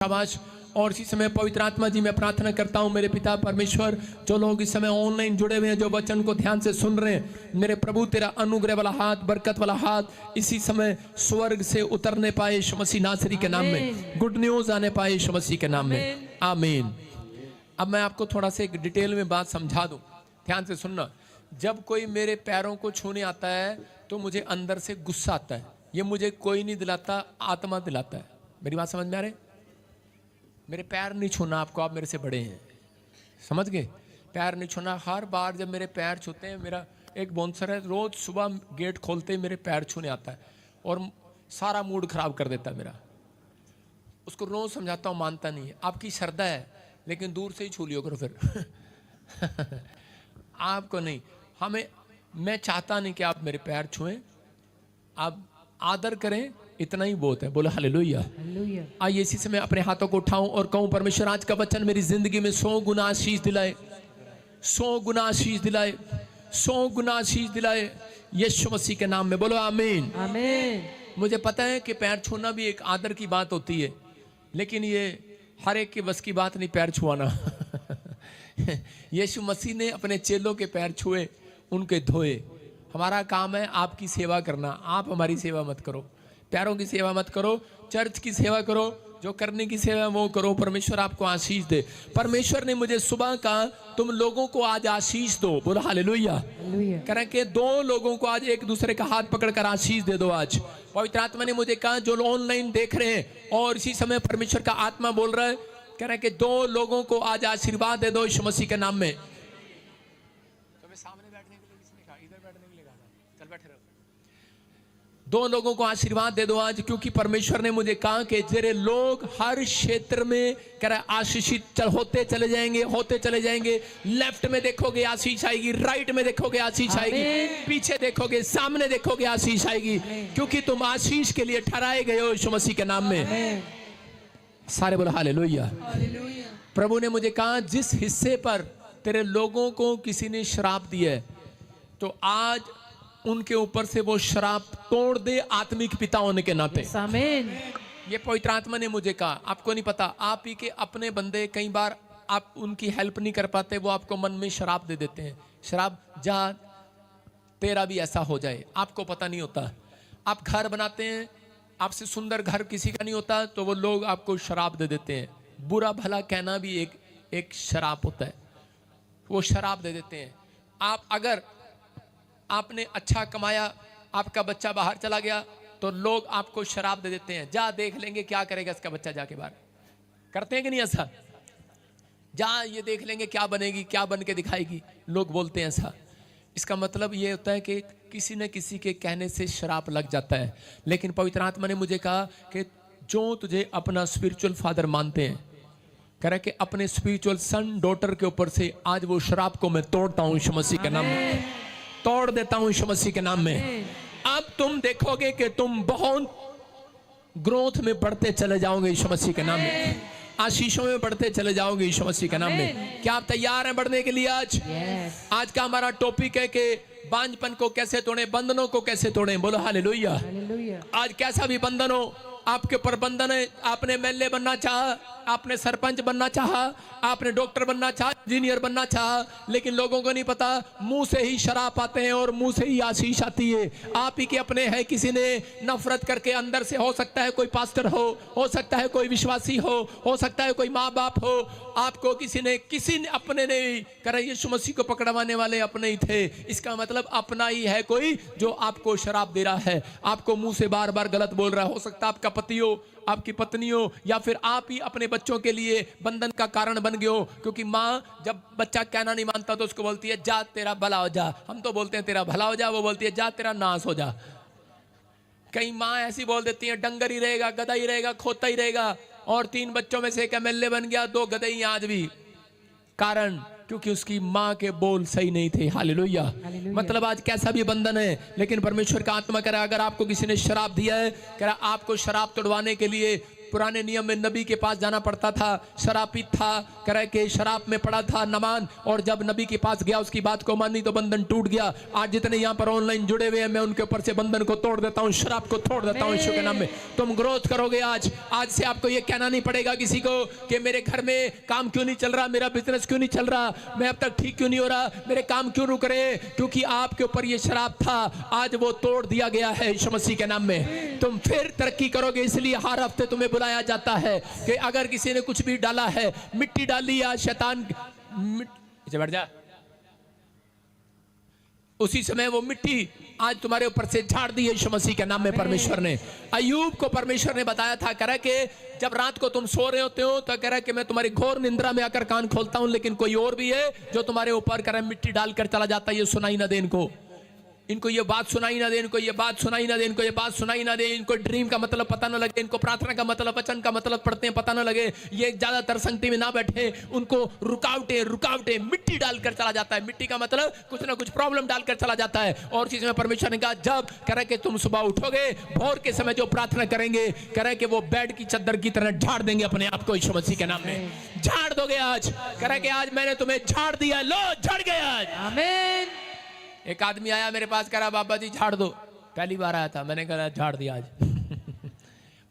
शाबाश। और इसी समय पवित्र आत्मा जी मैं प्रार्थना करता हूँ मेरे पिता परमेश्वर, जो लोग इस समय ऑनलाइन जुड़े हुए हैं, जो वचन को ध्यान से सुन रहे हैं, मेरे प्रभु तेरा अनुग्रह वाला हाथ, बरकत वाला हाथ इसी समय स्वर्ग से उतरने पाए यीशु मसीह नासरी के नाम में। गुड न्यूज आने पाए यीशु मसीह के नाम में, आमीन। अब मैं आपको थोड़ा सा एक डिटेल में बात समझा दूं, ध्यान से सुनना। जब कोई मेरे पैरों को छूने आता है तो मुझे अंदर से गुस्सा आता है। ये मुझे कोई नहीं दिलाता, आत्मा दिलाता है। मेरी बात समझ में आ रही? मेरे पैर नहीं छूना आपको, आप मेरे से बड़े हैं, समझ गए? पैर नहीं छूना। हर बार जब मेरे पैर छूते हैं, मेरा एक बाउंसर है, रोज सुबह गेट खोलते ही मेरे पैर छूने आता है और सारा मूड खराब कर देता है मेरा। उसको रोज समझाता हूँ, मानता नहीं है। आपकी श्रद्धा है लेकिन दूर से ही छू लियो करो फिर आपको नहीं, हमें, मैं चाहता नहीं कि आप मेरे पैर छुएं, आप आदर करें, इतना ही बहुत है। बोलो हालेलुया। आइए इसी समय अपने हाथों को उठाऊं और कहूं, परमेश्वर आज का वचन मेरी जिंदगी में 100 गुना आशीष दिलाए, 100 गुना आशीष दिलाए, 100 गुना आशीष दिलाए यीशु मसीह के नाम में। बोलो आमीन, आमीन। मुझे पता है कि पैर छूना भी एक आदर की बात होती है, लेकिन ये हर एक के बस की बात नहीं पैर छुआना यीशु मसीह ने अपने चेलों के पैर छुए, उनके धोए। हमारा काम है आपकी सेवा करना, आप हमारी सेवा मत करो, पैरों की सेवा मत करो, चर्च की सेवा करो, जो करने की सेवा वो करो। परमेश्वर आपको आशीष दे। परमेश्वर ने मुझे सुबह कहा तुम लोगों को आज आशीष दो। बोलो हालेलुया। करें कि 2 लोगों को आज एक दूसरे का हाथ पकड़कर आशीष दे दो। आज पवित्र आत्मा ने मुझे कहा जो ऑनलाइन देख रहे हैं और इसी समय परमेश्वर का आत्मा बोल रहा है, कह रहे हैं कि 2 लोगों को आज आशीर्वाद दे दो यीशु मसीह के नाम में। तो सामने बैठने के लिए किसने कहा? इधर बैठने के लिए कहा था, चल बैठे रहो। 2 लोगों को आशीर्वाद दे दो आज, क्योंकि परमेश्वर ने मुझे कहा कि तेरे लोग हर क्षेत्र में कह रहा आशीषित होते चले जाएंगे, होते चले जाएंगे। लेफ्ट में देखोगे आशीष आएगी, राइट में देखोगे आशीष आएगी, पीछे देखोगे, सामने देखोगे आशीष आएगी, क्योंकि तुम आशीष के लिए ठहराए गए हो यीशु मसीह के नाम में। सारे बोलो हालेलुया। प्रभु ने मुझे कहा जिस हिस्से पर तेरे लोगों को किसी ने श्राप दिया है, तो आज उनके ऊपर से वो श्राप तोड़ दे आत्मिक पिता होने के नाते। आमीन। ये पवित्र आत्मा ने मुझे कहा। आपको नहीं पता, आप ही के अपने बंदे कई बार आप उनकी हेल्प नहीं कर पाते, वो आपको मन में श्राप दे देते हैं। श्राप, जा तेरा भी ऐसा हो जाए, आपको पता नहीं होता। आप घर बनाते हैं, आपसे सुंदर घर किसी का नहीं होता, तो वो लोग आपको शराब दे देते हैं। बुरा भला कहना भी एक शराब होता है, वो शराब दे देते हैं। आप अगर आपने अच्छा कमाया, आपका बच्चा बाहर चला गया, तो लोग आपको शराब दे देते हैं। जा देख लेंगे क्या करेगा इसका बच्चा जाके बाहर। करते हैं कि नहीं ऐसा? जा ये देख लेंगे क्या बनेगी, क्या बन के दिखाएगी, लोग बोलते हैं ऐसा। इसका मतलब ये होता है कि किसी न किसी के कहने से शराब लग जाता है। लेकिन पवित्र आत्मा ने मुझे कहा कि जो तुझे अपना स्पिरिचुअल फादर मानते हैं, कह रहे कि अपने स्पिरिचुअल सन डॉटर के ऊपर से आज वो शराब को मैं तोड़ता हूँ यीशु मसीह के नाम में, तोड़ देता हूँ यीशु मसीह के नाम में। अब तुम देखोगे कि तुम बहुत ग्रोथ में बढ़ते चले जाओगे यीशु मसीह के नाम में, आशीषों में बढ़ते चले जाओगे यीशु मसीह के नाम में। क्या आप तैयार हैं बढ़ने के लिए? आज का हमारा टॉपिक है कि बांझपन को कैसे तोड़ें, बंधनों को कैसे तोड़ें। बोलो हालेलुया। आज कैसा भी बंधन हो, आपके ऊपर बंधन है, आपने एमएलए बनना चाहा, आपने सरपंच बनना चाहा, आपने डॉक्टर बनना चाहा, इंजीनियर बनना चाहा, लेकिन लोगों को नहीं पता मुंह से ही शराब आते हैं और मुंह से ही आशीष आती है। आप ही के अपने हैं, किसी ने नफरत करके अंदर से, हो सकता है कोई पास्टर हो सकता है कोई विश्वासी हो सकता है कोई माँ बाप हो, आपको किसी ने अपने ने कर यीशु मसीह को पकड़वाने वाले अपने ही थे। इसका मतलब अपना ही है कोई जो आपको शराब दे रहा है, आपको मुंह से बार बार गलत बोल रहा है। हो सकता है आपका पति हो, आपकी पत्नी हो, या फिर आप ही अपने बच्चों के लिए बंधन का कारण बन गए हो। क्योंकि माँ जब बच्चा कहना नहीं मानता तो उसको बोलती है जा तेरा भला हो जा। हम तो बोलते हैं तेरा भला हो जा, वो बोलती है जा तेरा नाश हो जा। कई माँ ऐसी बोल देती है डंगर ही रहेगा, गधा ही रहेगा, खोता ही रहेगा, और 3 बच्चों में से एक एमएलए बन गया, 2 गधे ही आज भी। कारण क्योंकि उसकी माँ के बोल सही नहीं थे। हालेलुया। मतलब आज कैसा भी बंधन है, लेकिन परमेश्वर का आत्मा कह रहा है अगर आपको किसी ने शराब दिया है, कह रहा आपको शराब तोड़वाने के लिए पुराने नियम में नबी के पास जाना पड़ता था, शराबी था, कह रहे कि शराब में पड़ा था नमान, और जब नबी के पास गया उसकी बात को मानी तो बंधन टूट गया। आज जितने यहाँ पर ऑनलाइन जुड़े हुए हैं मैं उनके ऊपर से बंधन को तोड़ देता हूँ, शराब को तोड़ देता हूँ यीशु के नाम में। तुम ग्रोथ करोगे आज से आपको ये कहना नहीं पड़ेगा किसी को कि मेरे घर में काम क्यों नहीं चल रहा, मेरा बिजनेस क्यों नहीं चल रहा, मैं अब तक ठीक क्यों नहीं हो रहा, मेरे काम क्यों रुक रहे, क्योंकि आपके ऊपर ये शराब था, आज वो तोड़ दिया गया है यीशु मसीह के नाम में। तुम फिर तरक्की करोगे। इसलिए हर हफ्ते तुम्हें बुलाया जाता है कि अगर किसी ने कुछ भी डाला है, मिट्टी डाली या शैतान, बैठ जा, उसी समय वो मिट्टी आज तुम्हारे ऊपर से झाड़ दी है यीशु मसीह के नाम में परमेश्वर ने। अय्यूब को परमेश्वर ने बताया था, कह रहा कि जब रात को तुम सो रहे होते हो तो कह रहा कि मैं तुम्हारी घोर निंद्रा में आकर कान खोलता हूं, लेकिन कोई और भी है जो तुम्हारे ऊपर कह रहा मिट्टी डालकर चला जाता है, ये सुनाई ना दे इनको ये बात सुनाई ना दे, इनको ये बात सुनाई ना दे, इनको ये बात सुनाई ना दे, इनको ड्रीम का मतलब पता ना लगे, इनको प्रार्थना का मतलब, वचन का मतलब पढ़ते हैं पता ना लगे, ये ज्यादातर संगति में ना बैठे, उनको रुकावटें मिट्टी डालकर चला जाता है। मिट्टी का मतलब कुछ ना कुछ प्रॉब्लम डालकर चला जाता है। और चीज में परमेश्वर ने कहा जब कह रहे कि तुम सुबह उठोगे भोर के समय जो प्रार्थना करेंगे, कह रहे कि वो बेड की चद्दर की तरह झाड़ देंगे अपने आप को यीशु मसीह के नाम में। झाड़ दोगे आज, कह रहे कि आज मैंने तुम्हें झाड़ दिया, लो झड़ गया आज, आमीन। एक आदमी आया मेरे पास, कह रहा बाबा जी झाड़ दो, पहली बार आया था, मैंने कहा झाड़ दिया आज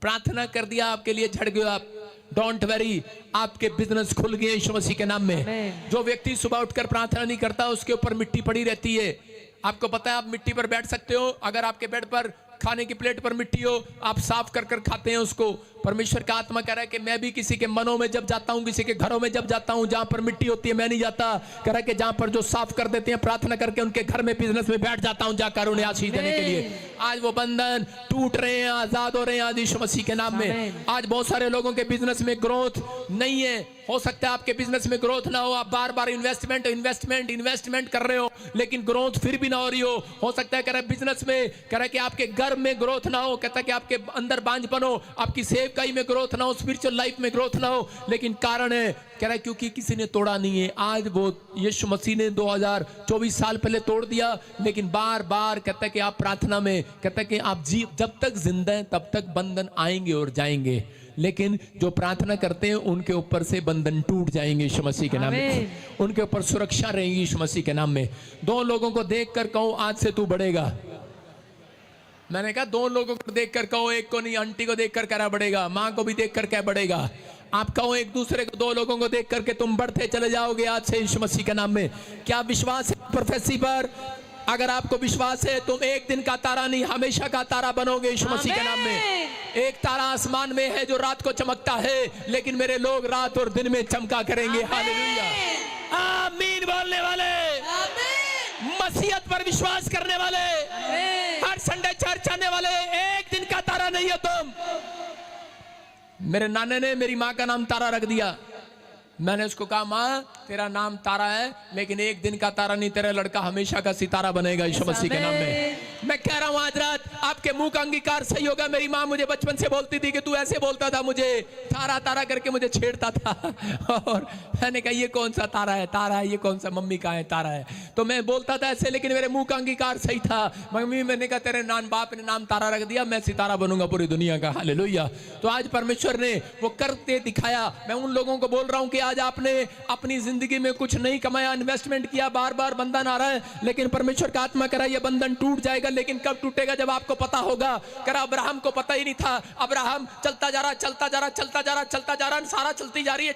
प्रार्थना कर दिया आपके लिए, झड़ गए आप, डोंट वरी, आपके बिजनेस खुल गए यीशु मसीह के नाम में। जो व्यक्ति सुबह उठकर प्रार्थना नहीं करता उसके ऊपर मिट्टी पड़ी रहती है। आपको पता है आप मिट्टी पर बैठ सकते हो, अगर आपके बेड पर खाने की प्लेट पर मिट्टी हो, आप साफ कर कर खाते हैं उसको। परमेश्वर का आत्मा कह रहा है कि मैं भी किसी के मनों में जब जाता हूं, किसी के घरों में जब जाता हूं, जहां पर मिट्टी होती है मैं नहीं जाता, कह रहा है कि जहां पर जो साफ कर देते हैं प्रार्थना करके उनके घर में बिजनेस में बैठ जाता हूं जाकर उन्हें आशीष देने के लिए। आज वो बंधन टूट रहे हैं, आजाद हो रहे हैं आज यीशु मसीह के नाम में। आज बहुत सारे लोगों के बिजनेस में ग्रोथ नहीं है, हो सकता है आपके बिजनेस में ग्रोथ ना हो, आप बार बार इन्वेस्टमेंट कर रहे हो लेकिन ग्रोथ फिर भी ना हो रही हो सकता है कह रहा बिजनेस में, कह रहा कि आपके घर में ग्रोथ ना हो, कहता है कि आपके अंदर बांझपन हो, आपकी सेवकाई में ग्रोथ ना हो, स्पिरिचुअल लाइफ में ग्रोथ ना हो, लेकिन कारण है कह रहा है क्योंकि किसी ने तोड़ा नहीं है। आज वो यीशु मसीह ने 2024 साल पहले तोड़ दिया, लेकिन बार बार कहता है कि आप प्रार्थना में, कहता है कि आप जब तक जिंदा हैं तब तक बंधन आएंगे और जाएंगे, लेकिन जो प्रार्थना करते हैं उनके ऊपर से बंधन टूट जाएंगे यीशु मसीह के नाम में, उनके ऊपर सुरक्षा रहेगी यीशु मसीह के नाम में। दो लोगों को देखकर कहो आज से तू बढ़ेगा। मैंने कहा दो लोगों को देखकर कहो, एक को नहीं, आंटी को देखकर कह बढ़ेगा, माँ को भी देखकर क्या बढ़ेगा। आप कहो एक दूसरे को, दो लोगों को देख करके तुम बढ़ते चले जाओगे आज से यीशु मसीह के नाम में। क्या विश्वास है प्रोफेसी पर? अगर आपको विश्वास है तुम एक दिन का तारा नहीं हमेशा का तारा बनोगे यीशु मसीह के नाम में। एक तारा आसमान में है जो रात को चमकता है, लेकिन मेरे लोग रात और दिन में चमका करेंगे। हालेलुया, आमीन बोलने वाले, मसीहत पर विश्वास करने वाले, हर संडे चर्च आने वाले, एक दिन का तारा नहीं हो तुम। मेरे नाने ने मेरी माँ का नाम तारा रख दिया। मैंने उसको कहा माँ तेरा नाम तारा है, लेकिन एक दिन का तारा नहीं, तेरा लड़का हमेशा का सितारा बनेगा यीशु मसीह के नाम में। मैं कह रहा हूँ आज रात आपके मुंह का अंगीकार सही होगा। मेरी माँ मुझे बचपन से बोलती थी कि तू ऐसे बोलता था, मुझे तारा तारा करके मुझे छेड़ता था, और मैंने कहा ये कौन सा तारा है, तारा है, ये कौन सा मम्मी का है तारा है, तो मैं बोलता था ऐसे, लेकिन मेरे मुंह का अंगीकार सही था। मम्मी मैंने कहा तेरे बाप ने नाम तारा रख दिया, मैं सितारा बनूंगा पूरी दुनिया का। हालेलुया। तो आज परमेश्वर ने वो करके दिखाया। मैं उन लोगों को बोल रहा हूँ कि आज आपने अपनी जिंदगी में कुछ नहीं कमाया, इन्वेस्टमेंट किया, बार बार बंधन आ रहा है, लेकिन परमेश्वर का आत्मा कह रहा है ये बंधन टूट जाएगा। लेकिन कब टूटेगा? जब आपको पता होगा। कह रहा अब्राहम को पता ही नहीं था। अब्राहम चलता जा रहा, सारा चलती जा रही है,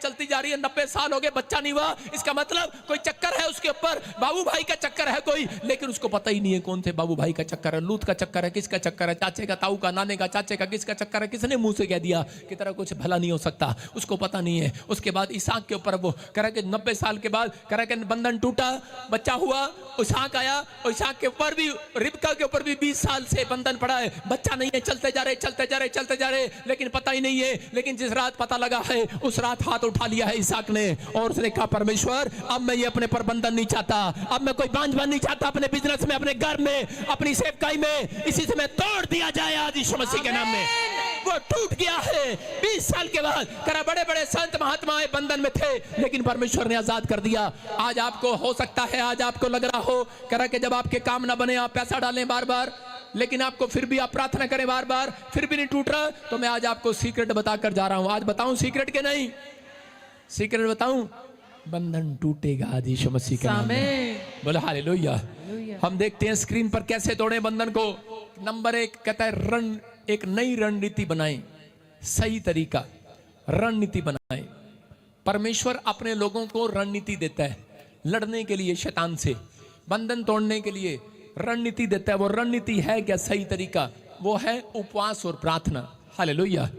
90 साल हो गए, बच्चा नहीं हुआ। इसका मतलब कोई चक्कर है उसके ऊपर, बाबू भाई का चक्कर है कोई, लेकिन उसको पता ही नहीं है कौन थे बाबू भाई का चक्कर है, लूत का चक्कर है, किसका चक्कर है, चाचे का, ताऊ का, नाने का, चाचे का, किसका चक्कर है, किसने मुंह से कह दिया कि तेरा कुछ भला नहीं हो सकता, उसको पता नहीं है। उसके बाद इसहाक के ऊपर वो कह रहा कि 90 साल के बाद कह रहा कि बंधन टूटा, बच्चा हुआ, इसहाक आया, और इसहाक के ऊपर भी, रिबका के ऊपर भी 20 साल से बंधन पड़ा है, बच्चा नहीं है, चलते जा रहे, लेकिन पता ही नहीं है। लेकिन जिस रात पता लगा है उस रात हाथ उठा लिया है इसहाक ने, और उसने कहा परमेश्वर अब मैं ये अपने पर बंधन नहीं चाहता, अब मैं कोई बांझपन नहीं चाहता अपने बिजनेस में, अपने घर में, अपनी सेवकाई में, इसी से मैं तोड़ दिया जाए आज यीशु मसीह के नाम में। वो टूट गया है 20 साल के बाद। करा बड़े बड़े संत महात्माएं बंधन में थे, लेकिन परमेश्वर ने आजाद कर दिया। आज आपको हो सकता है, आज आपको लग रहा हो करा कि जब आपके काम ना बने आप पैसा डालें बार बार, लेकिन आपको फिर भी आप प्रार्थना करें बार बार, फिर भी नहीं टूट रहा, तो मैं आज आपको सीक्रेट बताकर जा रहा हूं। आज बताऊं सीक्रेट के नहीं? सीक्रेट बताऊं? बंधन टूटेगा आज यीशु मसीह के नाम में। बोलो हालेलुया। हम देखते हैं स्क्रीन पर कैसे तोड़े बंधन को। नंबर 1 कहता है एक नई रणनीति बनाएं, सही तरीका, रणनीति बनाएं। परमेश्वर अपने लोगों को रणनीति देता है लड़ने के लिए शैतान से, बंधन तोड़ने के लिए रणनीति देता है। वो रणनीति है क्या? सही तरीका, वो है उपवास और प्रार्थना। हालेलुया।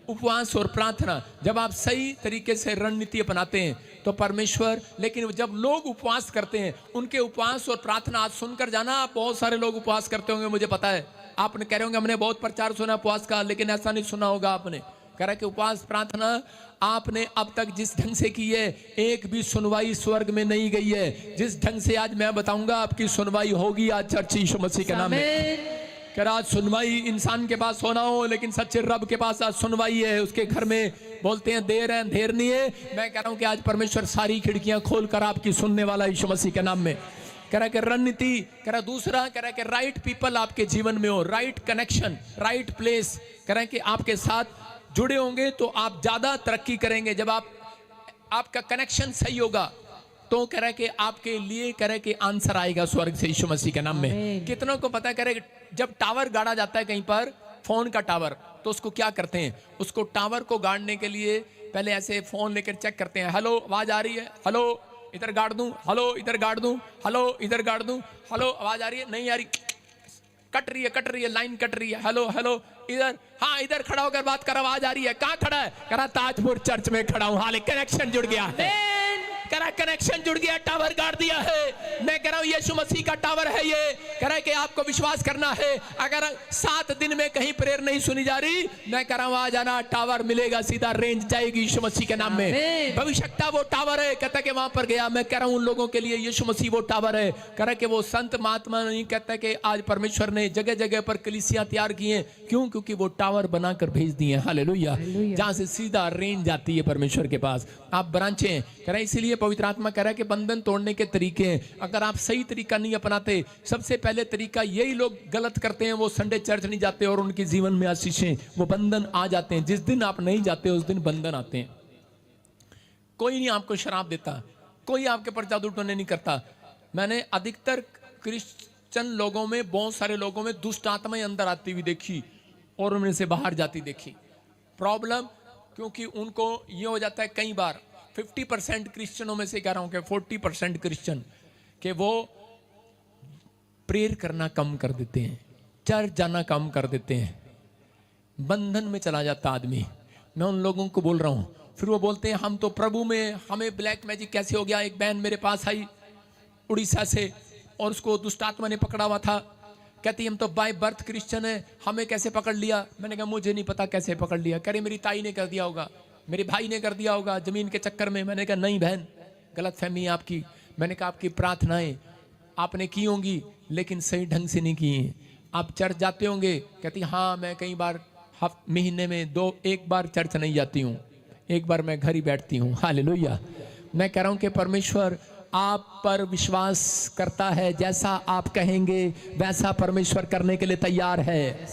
उपवास और प्रार्थना। जब आप सही तरीके से रणनीति अपनाते हैं तो परमेश्वर, लेकिन जब लोग उपवास करते हैं, उनके उपवास और प्रार्थना आज सुनकर जाना, आप बहुत सारे लोग उपवास करते होंगे, मुझे पता है। आपने कह रहे होंगे हमने बहुत प्रचार सुना उपवास का, लेकिन ऐसा नहीं सुना होगा आपने। कह रहा कि उपवास प्रार्थना आपने अब तक जिस ढंग से की है, एक भी सुनवाई स्वर्ग में नहीं गई है। जिस ढंग से आज मैं बताऊंगा आपकी सुनवाई होगी आज चर्च यीशु मसीह के नाम में। कर आज सुनवाई इंसान के पास होना हो, लेकिन सच्चे रब के पास आज सुनवाई है। उसके घर में बोलते हैं देर है अंधेर नहीं है। मैं कह रहा हूं कि आज परमेश्वर सारी खिड़कियां खोलकर आपकी सुनने वाला यीशु मसीह के नाम में। कह रहा कि रणनीति, कह रहा दूसरा, कह रहा कि राइट पीपल आपके जीवन में हो, राइट कनेक्शन, राइट प्लेस। कह रहा कि आपके साथ जुड़े होंगे तो आप ज्यादा तरक्की करेंगे। जब आपका कनेक्शन सही होगा तो कह रहे कि आपके लिए कह रहे कि आंसर आएगा स्वर्ग से यीशु मसीह के नाम में। कितनों को पता करे जब टावर गाड़ा जाता है कहीं पर, फोन का टावर, तो उसको क्या करते हैं? उसको टावर को गाड़ने के लिए पहले ऐसे फोन लेकर चेक करते हैं, हेलो आवाज आ रही है, हेलो इधर गाड़ दूं, हेलो इधर गाड़ दूं, हेलो इधर गाड़ दूं, हेलो आवाज आ रही है, नहीं आ रही, कट रही है लाइन कट रही है, हेलो हेलो इधर, हाँ इधर खड़ा होकर बात कर, आवाज आ रही है, कहाँ खड़ा है? कह रहा ताजपुर चर्च में खड़ा हूं। हाल कनेक्शन जुड़ गया है, कह रहा कनेक्शन जुड़ गया, टावर गाड़ दिया है। मैं कह रहा हूं यीशु मसीह का टावर है ये। कह रहा है कि आपको विश्वास करना है। अगर 7 दिन में कहीं प्रेयर नहीं सुनी जा रही, मैं कह रहा हूं आ जाना, टावर मिलेगा, सीधा रेंज जाएगी यीशु मसीह के नाम में। भविष्यता वो टावर है। कहता कि वहां पर गया, मैं कह रहा हूं उन लोगों के लिए यीशु मसीह वो टावर है। कह रहा कि वो संत महात्मा नहीं, कहता कि आज परमेश्वर ने जगह जगह पर कलीसियां तैयार की हैं। क्यों? क्योंकि वो टावर बनाकर भेज दिए। हालेलुया। जहां से सीधा रेंज जाती है परमेश्वर के पास। आप ब्रांचें, कह रहा है इसलिए पवित्र आत्मा कह रहा है कि बंधन तोड़ने के तरीके हैं। अगर आप सही तरीका नहीं अपनाते, सबसे पहले तरीका यही लोग गलत करते हैं, वो संडे चर्च नहीं जाते और उनके जीवन में आशीषें, वो बंधन आ जाते हैं। जिस दिन आप नहीं जाते उस दिन बंधन आते हैं। कोई नहीं आपको शराब देता, कोई आपके पर जादू टोने नहीं करता। मैंने अधिकतर क्रिश्चियन लोगों में, बहुत सारे लोगों में दुष्ट आत्माएं अंदर आती हुई देखी और उनमें से बाहर जाती देखी। प्रॉब्लम क्योंकि उनको ये हो जाता है, कई बार 50% क्रिश्चियनों में से कह रहा हूं कि 40% क्रिश्चियन के वो प्रेयर करना कम कर देते हैं, चर्च जाना कम कर देते हैं, बंधन में चला जाता आदमी। मैं उन लोगों को बोल रहा हूं, फिर वो बोलते हैं हम तो प्रभु में, हमें ब्लैक मैजिक कैसे हो गया। एक बहन मेरे पास आई उड़ीसा से और उसको दुष्ट आत्मा ने पकड़ा हुआ था। कहती हम तो बाय बर्थ क्रिश्चियन है, हमें कैसे पकड़ लिया? मैंने कहा मुझे नहीं पता कैसे पकड़ लिया। कह रही मेरी ताई ने कर दिया होगा, मेरे भाई ने कर दिया होगा जमीन के चक्कर में। मैंने कहा नहीं बहन, गलत फहमी है आपकी। मैंने कहा आपकी प्रार्थनाएं आपने की होंगी लेकिन सही ढंग से नहीं की हैं। आप चर्च जाते होंगे? कहती हाँ मैं कई बार महीने में एक बार चर्च नहीं जाती हूँ, एक बार मैं घर ही बैठती हूँ। हालेलुया। मैं कह रहा हूँ कि परमेश्वर आप पर विश्वास करता है। जैसा आप कहेंगे वैसा परमेश्वर करने के लिए तैयार है।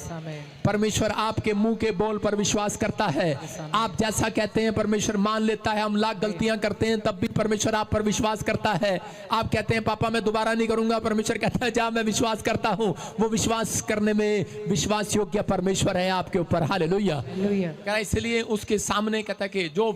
परमेश्वर आपके मुंह के बोल पर विश्वास करता है। आप जैसा कहते हैं परमेश्वर मान लेता है। हम लाख गलतियां करते हैं तब भी परमेश्वर आप पर विश्वास करता है। आप कहते हैं पापा मैं दोबारा नहीं करूंगा, परमेश्वर कहता है जा मैं विश्वास करता हूं। वो विश्वास करने में विश्वास योग्य परमेश्वर है आपके ऊपर। हालेलुया। इसलिए उसके सामने कहता है कि जो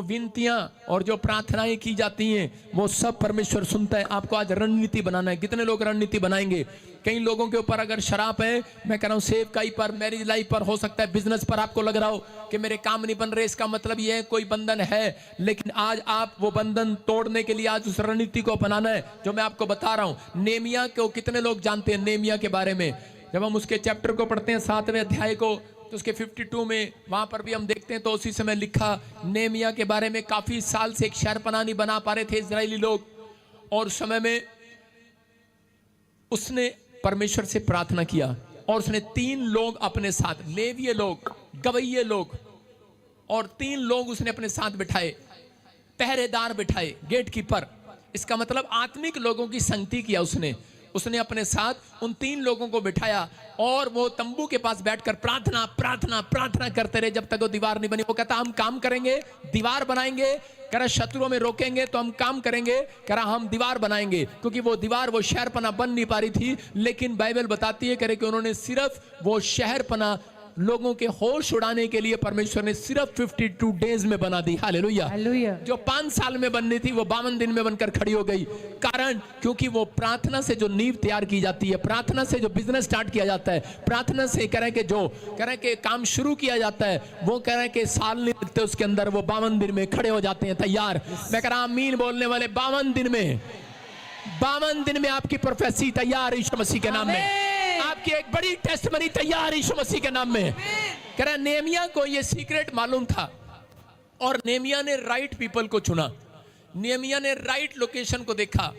विनतियां और जो प्रार्थनाएं की जाती हैं वो सब परमेश्वर सुनता है। आपको आज रणनीति बनाना है। कितने लोग रणनीति बनाएंगे? कई लोगों के ऊपर अगर शराब है, मैं कह रहा हूं सेवकाई पर, मैरिज लाइफ पर, हो सकता है बिजनेस पर आपको लग रहा हो कि मेरे काम नहीं बन रहे, इसका मतलब ये है कोई बंधन है। लेकिन आज आप वो बंधन तोड़ने के लिए आज उस रणनीति को अपनाना है जो मैं आपको बता रहा हूं। नेमिया को कितने लोग जानते हैं? नेमिया के बारे में जब हम उसके चैप्टर को पढ़ते हैं 7वें अध्याय को, तो उसके 52 में वहां पर भी हम देखते हैं तो उसी समय लिखा नेमिया के बारे में। काफी साल से एक शहरपनाह नहीं बना पा रहे थे इजरायली लोग, और उस समय में उसने परमेश्वर से प्रार्थना किया और उसने 3 लोग अपने साथ, लेवीय लोग, गवैये लोग, और 3 लोग उसने अपने साथ बिठाए, पहरेदार बिठाए, गेट कीपर। इसका मतलब आत्मिक लोगों की संगति किया उसने। उसने अपने साथ उन 3 लोगों को बिठाया और वो तंबू के पास बैठकर प्रार्थना प्रार्थना प्रार्थना करते रहे जब तक वो दीवार नहीं बनी। वो कहता हम काम करेंगे, दीवार बनाएंगे, कह रहा शत्रुओं में रोकेंगे तो हम काम करेंगे, कह रहा हम दीवार बनाएंगे, क्योंकि वो दीवार वो शहरपना बन नहीं पा रही थी। लेकिन बाइबल बताती है कह रहे कि उन्होंने सिर्फ वो शहरपना लोगों के होश उड़ाने के लिए परमेश्वर ने सिर्फ 52 डेज में बना दी। हालेलुया। जो 5 साल में बननी थी वो 52 दिन में बनकर खड़ी हो गई। कारण क्योंकि वो प्रार्थना से जो नींव तैयार की जाती है, प्रार्थना से जो बिजनेस स्टार्ट किया जाता है, प्रार्थना से कह रहे कि जो कह रहे कि काम शुरू किया जाता है, वो कह रहे कि साल नहीं लगते उसके अंदर वो 52 दिन में खड़े हो जाते हैं तैयार। मैं कह रहा आमीन बोलने वाले 52 दिन में आपकी प्रोफेसी तैयार यीशु मसीह के नाम में, आपकी एक बड़ी टेस्टमनी तैयार यीशु मसीह के नाम में। कह रहा नेहमिया को ये सीक्रेट मालूम था और नेहमिया ने राइट पीपल को चुना, नेहमिया ने राइट लोकेशन को देखा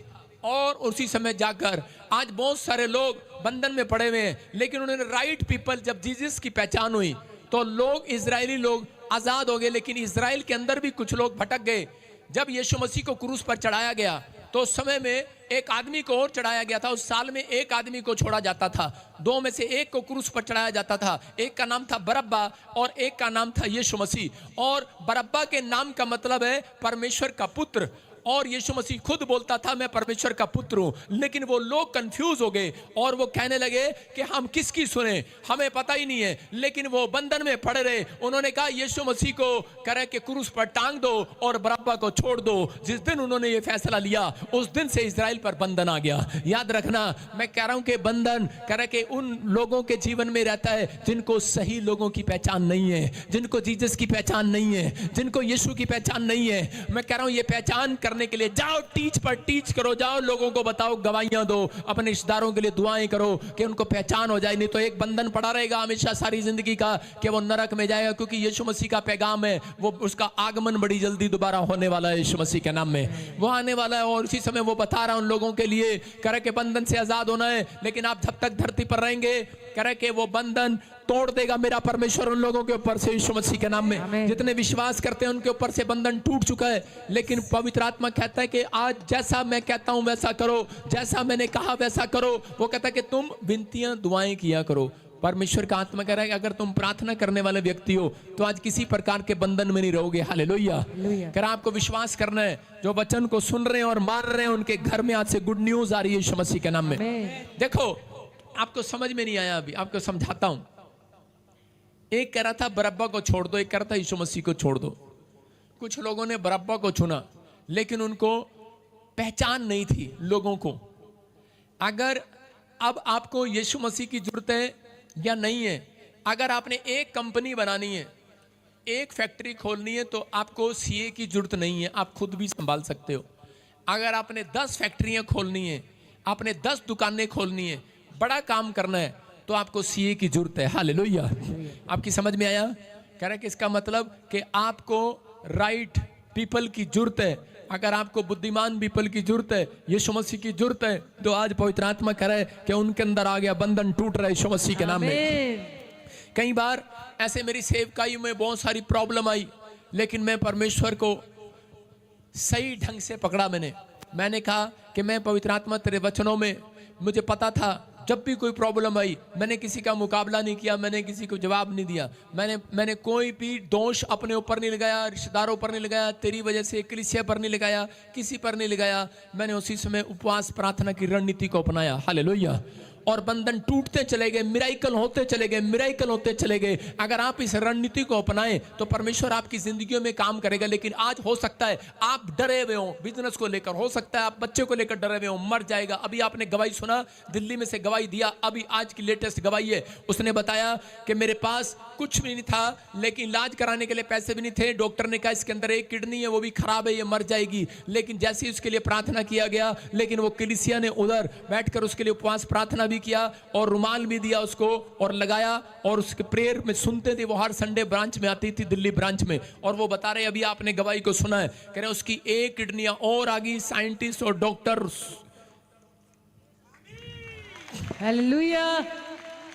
और उसी समय जाकर आज बहुत सारे लोग बंधन में पड़े हुए हैं, लेकिन उन्होंने राइट पीपल, जब जीसस की पहचान हुई तो लोग इजरायली लोग आजाद हो गए, लेकिन इजराइल के अंदर भी कुछ लोग भटक गए। जब यीशु मसीह को क्रूस पर चढ़ाया गया तो उस समय में एक आदमी को और चढ़ाया गया था। उस साल में एक आदमी को छोड़ा जाता था, 2 में से एक को क्रूस पर चढ़ाया जाता था। एक का नाम था बरब्बा और एक का नाम था यीशु मसीह। और बरब्बा के नाम का मतलब है परमेश्वर का पुत्र, और यीशु मसीह खुद बोलता था मैं परमेश्वर का पुत्र हूं। लेकिन वो लोग कंफ्यूज हो गए और वो कहने लगे कि हम किसकी सुने, हमें पता ही नहीं है। लेकिन वो बंधन में पड़े रहे। उन्होंने कहा यीशु मसीह को करे कि क्रूस पर टांग दो और बरब्बा को छोड़ दो। जिस दिन उन्होंने ये फैसला लिया उस दिन से इजराइल पर बंधन आ गया। याद रखना, मैं कह रहा हूं कि बंधन करे कि उन लोगों के जीवन में रहता है जिनको सही लोगों की पहचान नहीं है, जिनको जीसस की पहचान नहीं है, जिनको यीशु की पहचान नहीं है। मैं कह रहा हूं ये पहचान करने के लिए जाओ, टीच करो, जाओ लोगों को बताओ, गवाहियां दो, अपने रिश्तेदारों के लिए दुआएं करो कि उनको पहचान हो जाए। नहीं तो एक बंधन पड़ा रहेगा हमेशा सारी जिंदगी का कि वो नरक में जाएगा, क्योंकि यीशु मसीह का पैगाम है वो उसका आगमन बड़ी जल्दी दोबारा होने वाला है। यीशु मसीह के नाम में वो आने वाला है और उसी समय वो बता रहा है उन लोगों के लिए करे के बंधन से आजाद होना है। लेकिन आप जब तक धरती पर रहेंगे करे के वो बंधन तोड़ देगा मेरा परमेश्वर उन लोगों के ऊपर से। यीशु मसीह के नाम में जितने विश्वास करते हैं उनके ऊपर से बंधन टूट चुका है। लेकिन पवित्र आत्मा कहता है कि आज जैसा मैं कहता हूं वैसा करो, जैसा मैंने कहा वैसा करो। वो कहता है कि तुम विनतियां दुआएं किया करो। परमेश्वर का आत्मा कह रहा है कि अगर तुम प्रार्थना करने वाले व्यक्ति हो तो आज किसी प्रकार के बंधन में नहीं रहोगे। हालेलुया। कह रहा आपको विश्वास करना है, जो वचन को सुन रहे हैं और मान रहे हैं उनके घर में आज से गुड न्यूज आ रही है यीशु मसीह के नाम में। देखो आपको समझ में नहीं आया, अभी आपको समझाता हूं। एक कह रहा था बरब्बा को छोड़ दो, एक कह रहा था यीशु मसीह को छोड़ दो। कुछ लोगों ने बरब्बा को चुना लेकिन उनको पहचान नहीं थी लोगों को। अगर अब आपको यीशु मसीह की जरूरत है या नहीं है, अगर आपने एक कंपनी बनानी है, एक फैक्ट्री खोलनी है तो आपको सीए की जरूरत नहीं है, आप खुद भी संभाल सकते हो। अगर आपने 10 फैक्ट्रियां खोलनी है, आपने 10 दुकानें खोलनी है, बड़ा काम करना है तो आपको सीए की जरूरत है। हालेलुया। आपकी समझ में आया? कह रहे कि इसका मतलब कि आपको राइट पीपल की जरूरत है। अगर आपको बुद्धिमान पीपल की जरूरत है, यीशु मसीह की जरूरत है, तो आज पवित्र आत्मा कह रहा है कि उनके अंदर आ गया बंधन टूट रहा है यीशु मसीह के नाम में। कई बार ऐसे मेरी सेवकाई में बहुत सारी प्रॉब्लम आई, लेकिन मैं परमेश्वर को सही ढंग से पकड़ा। मैंने कहा कि मैं पवित्र आत्मा तेरे वचनों में, मुझे पता था जब भी कोई प्रॉब्लम आई मैंने किसी का मुकाबला नहीं किया, मैंने किसी को जवाब नहीं दिया, मैंने कोई भी दोष अपने ऊपर नहीं लगाया, रिश्तेदारों पर नहीं लगाया, तेरी वजह से कलीसिया पर नहीं लगाया, किसी पर नहीं लगाया। मैंने उसी समय उपवास प्रार्थना की रणनीति को अपनाया। हालेलुया। और बंधन टूटते चले गए, मिराइकल होते चले गए, मिराइकल होते चले गए। अगर आप इस रणनीति को अपनाएं तो परमेश्वर आपकी जिंदगियों में काम करेगा। लेकिन आज हो सकता है आप डरे हुए हो बिजनेस को लेकर, हो सकता है आप बच्चे को लेकर डरे हुए हो, मर जाएगा। अभी आपने गवाही सुना, दिल्ली में से गवाही दिया, अभी आज की लेटेस्ट गवाही है। उसने बताया कि मेरे पास कुछ भी नहीं था लेकिन इलाज कराने के लिए पैसे भी नहीं थे। डॉक्टर ने कहा इसके अंदर एक किडनी है, वो भी खराब है, ये मर जाएगी। लेकिन जैसे ही उसके लिए प्रार्थना किया गया, लेकिन वो कलीसिया ने उधर बैठकर उसके लिए उपवास प्रार्थना भी किया और रुमाल भी दिया उसको और लगाया, और उसके प्रेयर में सुनते थे। वो हर संडे ब्रांच में आती थी, दिल्ली ब्रांच में। और वो बता रहे अभी आपने गवाही को सुना है, कह रहे उसकी एक किडनियां और आ गई। साइंटिस्ट और डॉक्टर हालेलुया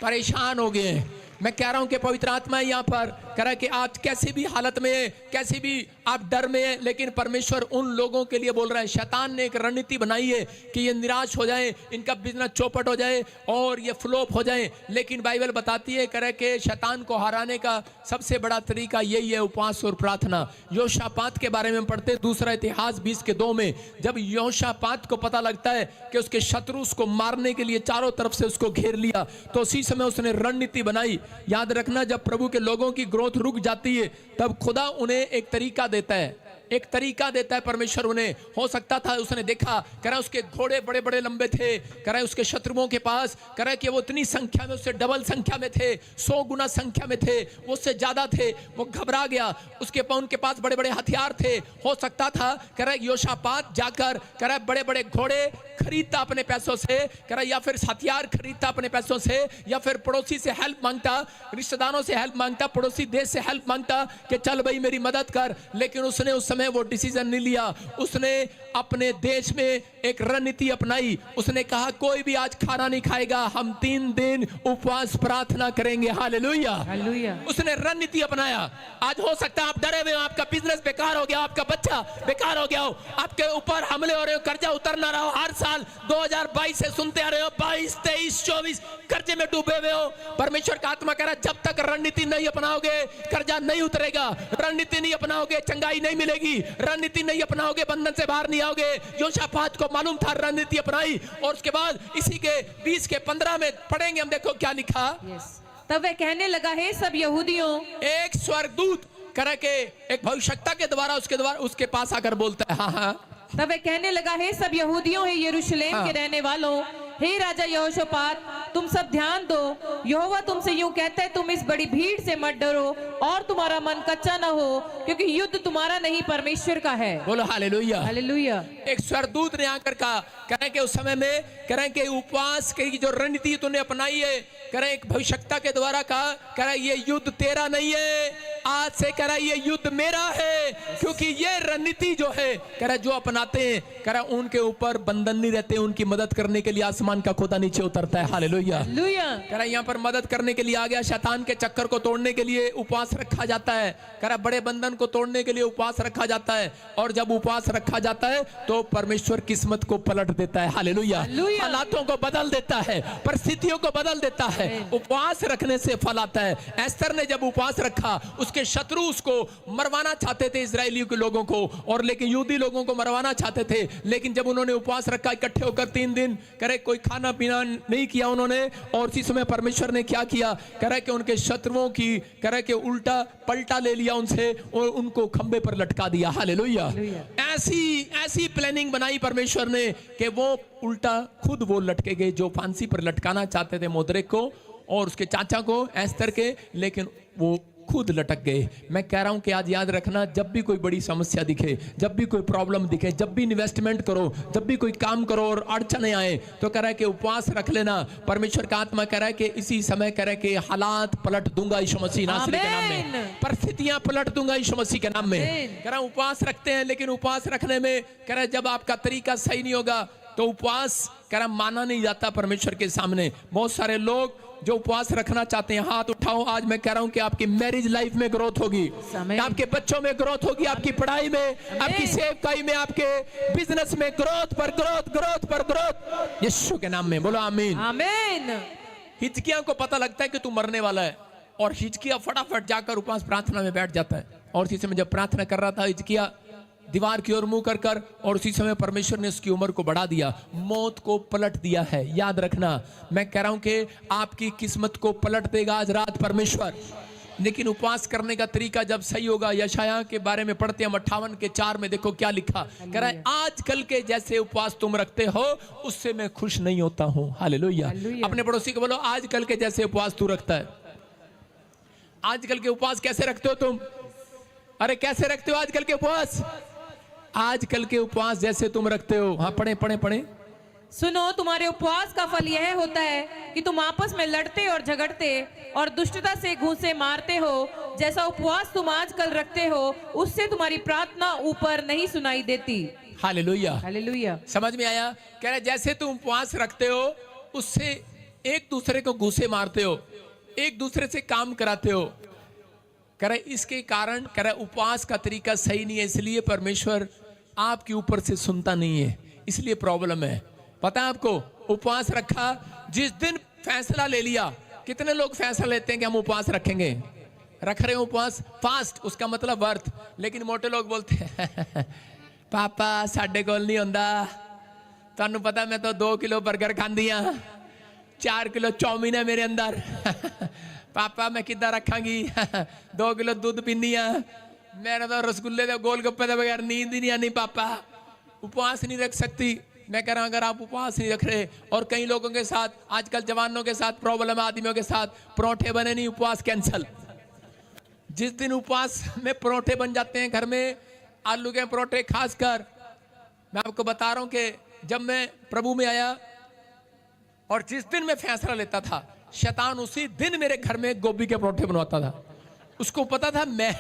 परेशान हो गए हैं। मैं कह रहा हूं कि पवित्र आत्मा यहाँ पर कह रहा है कि आज कैसी भी हालत में है, कैसी भी आप डर में है, लेकिन परमेश्वर उन लोगों के लिए बोल रहा है, शैतान ने एक रणनीति बनाई है कि ये निराश हो जाए, इनका बिजनेस चौपट हो जाए और ये फ्लॉप हो जाए। लेकिन बाइबल बताती है कह रहा है कि शैतान को हराने का सबसे बड़ा तरीका यही है, उपवास और प्रार्थना। योशापात के बारे में पढ़ते दूसरा इतिहास 20:2 में, जब योशापात को पता लगता है कि उसके शत्रु उसको मारने के लिए चारों तरफ से उसको घेर लिया, तो उसी समय उसने रणनीति बनाई। याद रखना, जब प्रभु के लोगों की ग्रोथ रुक जाती है तब खुदा उन्हें एक तरीका देता है, एक तरीका देता है परमेश्वर उन्हें। हो सकता था उसने देखा, कह रहा उसके घोड़े बड़े बड़े लंबे थे, कह रहा उसके शत्रुओं के पास, कह रहा कि वो इतनी संख्या में, उससे डबल संख्या में थे, 100 गुना संख्या में थे, वो उससे ज्यादा थे। वो घबरा गया, उनके पास बड़े बड़े हथियार थे। हो सकता था कह रहा योशापात जाकर कह रहा बड़े बड़े घोड़े खरीदता अपने पैसों से, कह रहा या फिर हथियार खरीदता अपने पैसों से, या फिर पड़ोसी से हेल्प मांगता, रिश्तेदारों से हेल्प मांगता, पड़ोसी देश से हेल्प मांगता कि चल भाई मेरी मदद कर। लेकिन उसने उस समय वो डिसीजन नहीं लिया। उसने अपने देश में एक रणनीति अपनाई। उसने कहा कोई भी आज खाना नहीं खाएगा, हम 3 दिन उपवास प्रार्थना करेंगे। Hallelujah, hallelujah. उसने रणनीति अपनाया। आज हो सकता है आप डरे हुए हो, आपका बिजनेस बेकार हो गया, आपका बच्चा बेकार हो गया हो, आपके ऊपर हमले हो रहे हो, कर्जा उतर ना रहा हो। हर साल 2022 से सुनते आ रहे हो, 22, 23, 24 कर्जे में डूबे हुए हो। परमेश्वर का आत्मा कह रहा है जब तक रणनीति नहीं अपनाओगे कर्जा नहीं उतरेगा, रणनीति नहीं अपनाओगे चंगाई नहीं मिलेगी, रणनीति नहीं अपनाओगे बंधन से बाहर नहीं आओगे। योशापात को मालूम था, रणनीति अपनाई। और उसके बाद इसी के 20:15 में पढ़ेंगे हम, देखो क्या लिखा। तब वह कहने लगा, हे सब यहूदियों, एक स्वर्गदूत करे के एक भविष्यवक्ता के द्वारा उसके पास आकर बोलता है, हाँ। तब वह कहने लगा, हे सब यहूदियों, हे यरूशलेम के रहने वालों, हे राजा यहोशापात, तुम सब ध्यान दो। यहोवा तुमसे यूं कहता है, तुम इस बड़ी भीड़ से मत डरो और तुम्हारा मन कच्चा न हो, क्योंकि युद्ध तुम्हारा नहीं परमेश्वर का है। बोलो हालेलुया, हालेलुया। एक स्वर्गदूत ने आकर कहा, कह रहे कि उस समय में कह रहे कि उपवास की जो रणनीति तूने अपनाई है, कह रहे एक भविष्यवक्ता के द्वारा कहा, कह रहा ये युद्ध तेरा नहीं है, आज से कह रहा ये युद्ध मेरा है। क्योंकि ये रणनीति जो है कह रहा जो अपनाते हैं, कह रहा उनके ऊपर बंधन नहीं रहते, उनकी मदद करने के लिए आसमान का खुदा नीचे उतरता है। हालेलुया, कह रहा यहाँ पर मदद करने के लिए आ गया। शैतान के चक्कर को तोड़ने के लिए उपवास रखा जाता है, कह रहा बड़े बंधन को तोड़ने के लिए उपवास रखा जाता है। और जब उपवास रखा जाता है तो परमेश्वर किस्मत को पलट देता है। हालेलुया, हालातों को बदल देता है, परिस्थितियों को बदल देता है। उपवास रखने से फल आता है। एस्तर ने जब उपवास रखा, उसके शत्रु उसको मरवाना चाहते थे, इजरायलियों के लोगों को, और लेकिन यहूदी लोगों को मरवाना चाहते थे। लेकिन जब उन्होंने उपवास रखा इकट्ठे होकर 3 दिन, करे कोई खाना पीना नहीं किया उन्होंने, और इसी समय परमेश्वर ने क्या किया, करे कि उनके शत्रुओं की करे कि उल्टा पलटा ले लिया उनसे और उनको खंबे पर लटका दिया। हालेलुया, ऐसी प्लानिंग बनाई परमेश्वर ने कि वो उल्टा खुद वो लटके गए, जो फांसी पर लटकाना चाहते थे मोद्रेक को और उसके चाचा को एस्तर के, लेकिन वो खुद लटक गए। मैं कह रहा हूं कि आज याद रखना, जब भी कोई बड़ी समस्या दिखे, जब भी कोई प्रॉब्लम दिखे, जब भी इन्वेस्टमेंट करो, जब भी कोई काम करो और अड़चने आए, तो कह रहा है कि उपवास रख लेना। परमेश्वर का आत्मा कह रहा है कि इसी समय कह रहा है कि हालात पलट दूंगा यीशु मसीह नासरी के नाम में, परिस्थितियां पलट दूंगा यीशु मसीह के नाम में। कह रहा उपवास रखते हैं, लेकिन उपवास रखने में कह रहा है जब आपका तरीका सही नहीं होगा तो उपवास कह रहा माना नहीं जाता परमेश्वर के सामने। बहुत सारे लोग जो उपवास रखना चाहते हैं, हाथ उठाओ। आज मैं कह रहा हूं कि आपकी मैरिज लाइफ में ग्रोथ होगी, आपके बच्चों में ग्रोथ होगी, आपकी पढ़ाई में, आपकी सेवकाई में, आपके बिजनेस में ग्रोथ पर ग्रोथ, ग्रोथ पर ग्रोथ, यीशु के नाम में बोलो आमीन, आमीन। हिजकिय्याह को पता लगता है कि तू मरने वाला है, और हिजकिय्याह फटाफट जाकर उपवास प्रार्थना में बैठ जाता है। और इसी समय जब प्रार्थना कर रहा था हिजकिय्याह दीवार की ओर मुंह कर और उसी समय परमेश्वर ने उसकी उम्र को बढ़ा दिया, मौत को पलट दिया है। याद रखना, मैं कह रहा हूं कि आपकी किस्मत को पलट देगा आज रात परमेश्वर। लेकिन उपवास करने का तरीका जब सही होगा, यशायाह के बारे में पढ़ते हैं 58:4 में, देखो क्या लिखा। कह रहा है आजकल के जैसे उपवास तुम रखते हो उससे मैं खुश नहीं होता हूं। हालेलुया। अपने पड़ोसी को बोलो आजकल के जैसे उपवास तू रखता है। आजकल के उपवास कैसे रखते हो तुम? अरे कैसे रखते हो आजकल के उपवास? आजकल के उपवास जैसे तुम रखते हो। हाँ पढ़े पढ़े पढ़े। सुनो, तुम्हारे उपवास का फल यह होता है कि तुम आपस में लड़ते और झगड़ते और दुष्टता से घूंसे मारते हो। जैसा उपवास तुम आजकल रखते हो उससे तुम्हारी प्रार्थना ऊपर नहीं सुनाई देती। Hallelujah, hallelujah. समझ में आया? कह रहे जैसे तुम उपवास रखते हो उससे एक दूसरे को घूंसे मारते हो, एक दूसरे से काम कराते हो। कह रहे इसके कारण कह रहे उपवास का तरीका सही नहीं है, इसलिए परमेश्वर आपके ऊपर से सुनता नहीं है, इसलिए प्रॉब्लम है। पता है आपको, उपवास रखा, जिस दिन फैसला ले लिया, कितने लोग फैसला लेते हैं कि हम उपवास रखेंगे, रख रहे हैं उपवास, फास्ट, उसका मतलब व्रत, लेकिन मोटे लोग बोलते हैं पापा साडे कोल नहीं होंदा, तुहानू पता मैं तो 2 किलो बर्गर खांदी हाँ, 4 किलो चौमीन है मेरे अंदर पापा मैं किद्दां रखांगी 2 किलो दूध पीनी हाँ, मेरा तो रसगुल्ले दे गोलगप्पे दे बगैर नींद ही नहीं आनी पापा। उपवास नहीं रख सकती। मैं कह रहा हूं अगर आप उपवास नहीं रख रहे, और कई लोगों के साथ आजकल जवानों के साथ प्रॉब्लम है, आदमियों के साथ, परोठे बने नहीं, उपवास कैंसल। जिस दिन उपवास में परोठे बन जाते हैं घर में, आलू के परोठे खासकर, मैं आपको बता रहा हूं कि जब मैं प्रभु में आया और जिस दिन मैं फैसला लेता था, शैतान उसी दिन मेरे घर में गोभी के परोठे बनवाता था। उसको पता था मैं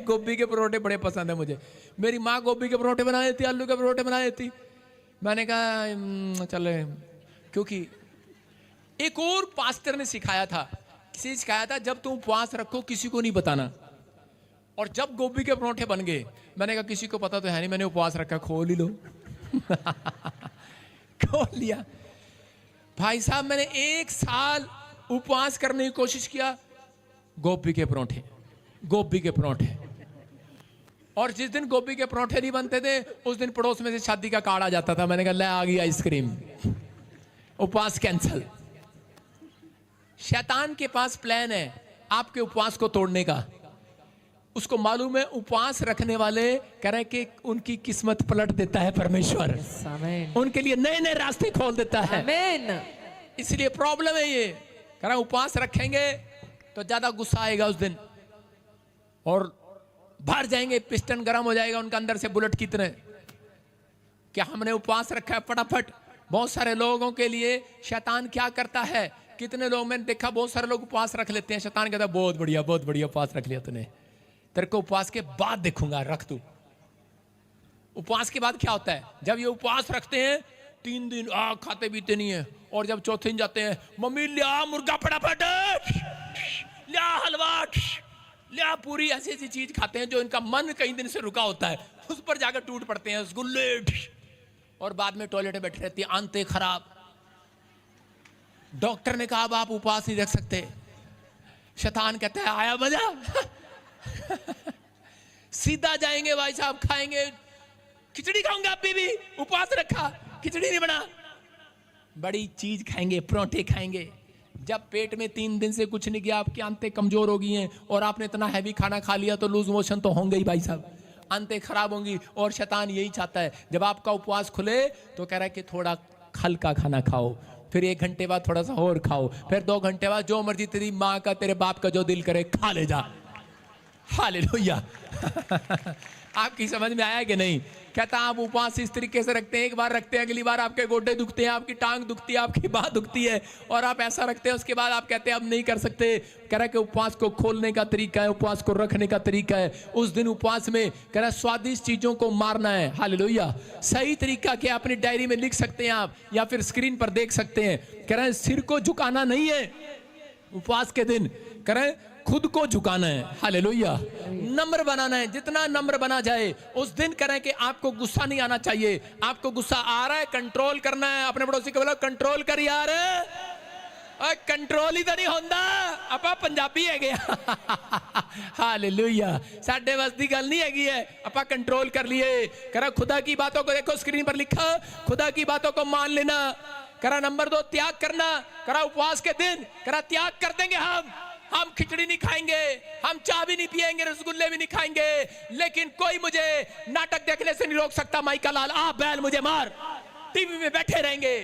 गोभी के परोठे बड़े पसंद है मुझे, मेरी माँ गोभी के परोठे बना देती, आलू के परोठे बना देती। मैंने कहा चले, क्योंकि एक और पास्टर ने सिखाया था, किसी सिखाया था जब तुम उपवास रखो किसी को नहीं बताना। और जब गोभी के परोठे बन गए, मैंने कहा किसी को पता तो है नहीं, मैंने उपवास रखा, खोल ही लो खोल लिया। भाई साहब मैंने 1 साल उपवास करने की कोशिश किया, गोभी के परोठे, गोभी के परोठे। और जिस दिन गोभी के परोठे नहीं बनते थे, उस दिन पड़ोस में से शादी का कार्ड आ जाता था। मैंने कहा ले आ गई आइसक्रीम, उपवास कैंसल। शैतान के पास प्लान है आपके उपवास को तोड़ने का। उसको मालूम है उपवास रखने वाले कह रहे कि उनकी किस्मत पलट देता है परमेश्वर, उनके लिए नए नए रास्ते खोल देता है। इसलिए प्रॉब्लम है ये, कह रहा उपवास रखेंगे तो ज्यादा गुस्सा आएगा उस दिन, और भर जाएंगे, पिस्टन गर्म हो जाएगा उनका अंदर से बुलेट की तरह। क्या हमने उपवास रखा है फटाफट। बहुत सारे लोगों के लिए शैतान क्या करता है, कितने लोग मैंने देखा, बहुत सारे लोग उपवास रख लेते हैं, शैतान कहता है बहुत बढ़िया उपवास रख लिया तूने, तेरे को उपवास के बाद देखूंगा, रख तू। उपवास के बाद क्या होता है, जब ये उपवास रखते हैं 3 दिन खाते पीते नहीं है, और जब चौथे दिन जाते हैं, मम्मी लिया मुर्गा फटाफट, लिया हलवा, लिया पूरी, ऐसी ऐसी चीज खाते हैं जो इनका मन कई दिन से रुका होता है, उस पर जाकर टूट पड़ते हैं, रसगुल्ले, और बाद में टॉयलेट में बैठे रहती है, आंतें खराब। डॉक्टर ने कहा अब आप उपवास नहीं रख सकते। शैतान कहता है आया मजा सीधा जाएंगे भाई साहब, खाएंगे खिचड़ी, खाऊंगा आप भी उपवास रखा, खिचड़ी नहीं बना, बड़ी चीज खाएंगे, परोठे खाएंगे। जब पेट में 3 दिन से कुछ नहीं किया, आपकी आंतें कमजोर हो गई हैं, और आपने इतना हैवी खाना खा लिया तो लूज मोशन तो होंगे ही भाई साहब, आंतें खराब होंगी। और शैतान यही चाहता है, जब आपका उपवास खुले तो कह रहा है कि थोड़ा हल्का खाना खाओ, फिर 1 घंटे बाद थोड़ा सा और खाओ, फिर 2 घंटे बाद जो मर्जी तेरी माँ का तेरे बाप का जो दिल करे खा ले जा। हालेलुया आपकी समझ में आया कि नहीं। कहता आप उपवास इस तरीके से रखते हैं, एक बार रखते हैं, अगली बार आपके गोडे दुखते हैं, आपकी टांग दुखती है, आपकी बात दुखती है, और आप ऐसा रखते हैं, उसके बाद आप कहते हैं अब नहीं कर सकते। कह रहा है कि उपवास को खोलने का तरीका है, उपवास को रखने का तरीका है। उस दिन उपवास में कह रहा है स्वादिष्ट चीजों को मारना है। हालेलुया। सही तरीका क्या अपनी डायरी में लिख सकते हैं आप, या फिर स्क्रीन पर देख सकते हैं। कह रहा है सिर को झुकाना नहीं है उपवास के दिन, कह रहा है खुद को झुकाना है। हालेलुया। नम्र बनाना है, जितना नम्र बना जाए। उस दिन करें कि आपको गुस्सा नहीं आना चाहिए, आपको गुस्सा आ रहा है कंट्रोल करना है। अपने पड़ोसी को बोलो कंट्रोल कर यार, कंट्रोल ही तो नहीं होता, आपा पंजाबी है गया हालेलुया। साडे बस दी गल नहीं हैगी है, आपा कंट्रोल कर लिए। करा खुदा की बातों को देखो, स्क्रीन पर लिखा, खुदा की बातों को मान लेना। करा नंबर 2 त्याग करना। करा उपवास के दिन करा त्याग कर देंगे हम खिचड़ी नहीं खाएंगे, हम चाय भी नहीं पिएंगे, रसगुल्ले भी नहीं खाएंगे, लेकिन कोई मुझे नाटक देखने से नहीं रोक सकता। माइका लाल आ बैल मुझे मार, टीवी में बैठे रहेंगे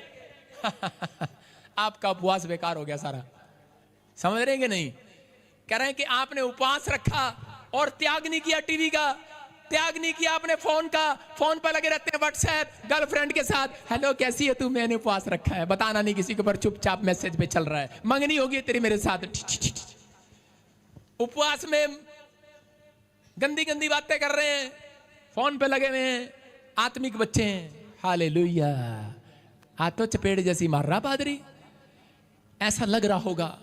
आपका उपवास बेकार हो गया सारा। समझ रहे हैं नहीं? कह रहे हैं कि आपने उपवास रखा और त्याग नहीं किया टीवी का, त्याग नहीं किया आपने फोन का, फोन पर लगे रहते हैं व्हाट्सएप गर्लफ्रेंड के साथ, हेलो कैसी है तू, मैंने उपवास रखा है, बताना नहीं किसी के ऊपर, चुपचाप मैसेज पे चल रहा है, मंगनी होगी तेरी मेरे साथ। उपवास में गंदी गंदी बातें कर रहे हैं, फोन पे लगे हुए हैं, आत्मिक बच्चे हैं। हालेलुया। हाथों चपेड़ जैसी मार रहा पादरी, ऐसा लग रहा होगा।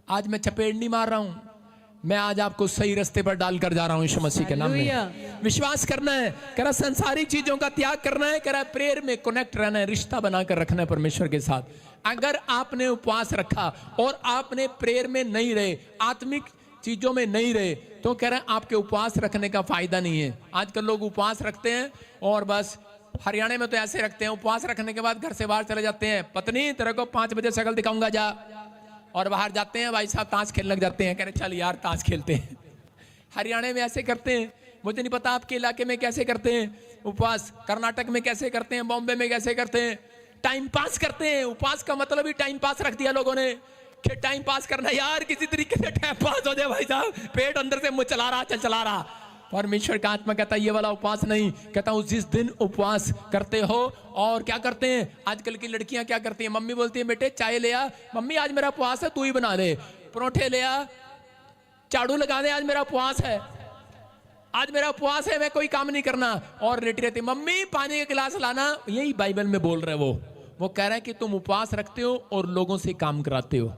आज मैं चपेड़ नहीं मार रहा हूं, मैं आज आपको सही रास्ते पर डालकर जा रहा हूं यीशु मसीह के नाम में। हालेलुया। विश्वास करना है, कह रहा संसारी चीजों का त्याग करना है, कह रहा प्रेयर में कनेक्ट रहना है, रिश्ता बनाकर रखना है परमेश्वर के साथ। अगर आपने उपवास रखा और आपने प्रेयर में नहीं रहे, आत्मिक चीजों में नहीं रहे, तो कह रहे हैं आपके उपवास रखने का फायदा नहीं है। आजकल लोग उपवास रखते हैं और बस हरियाणा में तो ऐसे रखते हैं, उपवास रखने के बाद घर से बाहर चले जाते हैं, पत्नी तेरे को 5 बजे शक्ल दिखाऊंगा जा, और बाहर जाते हैं, भाई साहब ताश खेलने लग जाते हैं, कह रहे चल यार ताश खेलते हैं। हरियाणा में ऐसे करते हैं, मुझे नहीं पता आपके इलाके में कैसे करते हैं उपवास, कर्नाटक में कैसे करते हैं, बॉम्बे में कैसे करते हैं, टाइम पास करते हैं। उपवास का मतलब ही टाइम पास रख दिया लोगों ने कि टाइम पास करना, यार किसी तरीके से टाइम पास हो जाए भाई साहब, पेट अंदर से मुंह चला रहा, चला रहा। परमेश्वर का आत्मा कहता है ये वाला उपवास नहीं, कहता हूं जिस दिन उपवास करते हो। और क्या करते हैं आजकल की लड़कियां, क्या करती हैं, मम्मी बोलती है बेटे चाय ले आ, मम्मी आज मेरा उपवास है तू ही बना दे, परोठे ले आ, झाड़ू लगा दे, आज मेरा उपवास है, आज मेरा उपवास है, मैं कोई काम नहीं करना, और लेटी रहती मम्मी पानी का गिलास लाना। यही बाइबल में बोल रहे वो कह रहा है कि तुम उपवास रखते हो और लोगों से काम कराते हो।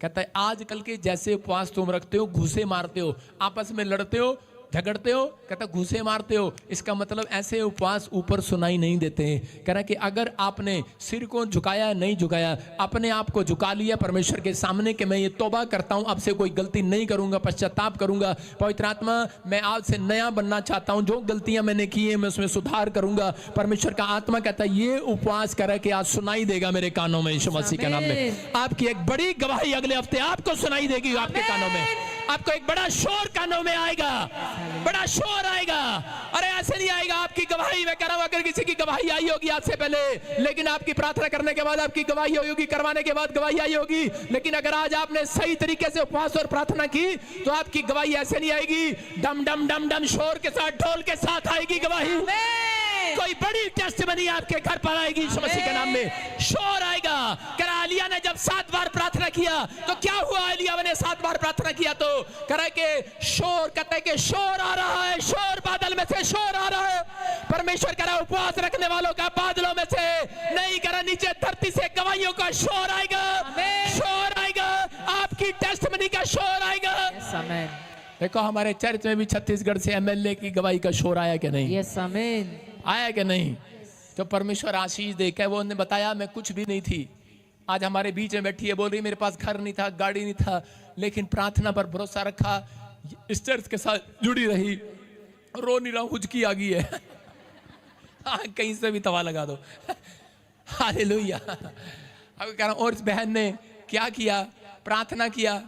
कहता है आजकल के जैसे उपवास तुम रखते हो, घूसे मारते हो, आपस में लड़ते हो, झगड़ते हो, कहता घूसे मारते हो, इसका मतलब ऐसे उपवास ऊपर सुनाई नहीं देते हैं। कह रहा कि अगर आपने सिर को झुकाया, नहीं झुकाया, अपने आप को झुका लिया परमेश्वर के सामने कि मैं ये तौबा करता हूं, अब से कोई गलती नहीं करूंगा, पश्चाताप करूंगा, पवित्र आत्मा मैं आज से नया बनना चाहता हूं, जो गलतियां मैंने की है मैं उसमें सुधार करूंगा। परमेश्वर का आत्मा कहता है ये उपवास करे कि आज सुनाई देगा मेरे कानों में यीशु मसीह के नाम में। आपकी एक बड़ी गवाही अगले हफ्ते आपको सुनाई देगी, आपके कानों में आपको एक बड़ा शोर कानों में आएगा, बड़ा शोर आएगा। अरे ऐसे नहीं आएगा आपकी गवाही, मैं कह रहा हूं अगर किसी की गवाही आई होगी आज से पहले, लेकिन आपकी प्रार्थना करने के बाद आपकी गवाही होगी, करवाने के बाद गवाही आई होगी, लेकिन अगर आज आपने सही तरीके से उपवास और प्रार्थना की तो आपकी गवाही ऐसे नहीं आएगी, डम डम डम डम शोर के साथ, ढोल के साथ आएगी गवाही। कोई बड़ी टेस्ट बनी आपके घर पर आएगी यीशु मसीह के नाम में, शोर आएगा। करा एलिया ने जब 7 बार प्रार्थना किया तो क्या हुआ, एलिया ने 7 बार प्रार्थना किया तो करा के शोर, कहते हैं कि शोर आ रहा है, शोर बादल में से शोर आ रहा है। परमेश्वर करा उपवास रखने वालों का बादलों में से नहीं, करा नीचे धरती से गवाहियों का शोर आएगा, शोर आएगा, आपकी टेस्ट बनी का शोर आएगा। देखो हमारे चर्च में भी छत्तीसगढ़ से एमएलए की गवाही का शोर आया कि नहीं? यस आमीन। आया कि नहीं? तो परमेश्वर आशीष दे के वो ने बताया मैं कुछ भी नहीं थी, आज हमारे बीच में बैठी है, बोल रही मेरे पास घर नहीं था, गाड़ी नहीं था, लेकिन प्रार्थना पर भरोसा रखा, इस चर्च के साथ जुड़ी रही, रो नहीं रहा, हुजकी आ गई है। कहीं से भी तवा लगा दो। हालेलुया। अब कह रहा हूं, और इस बहन ने क्या किया, प्रार्थना किया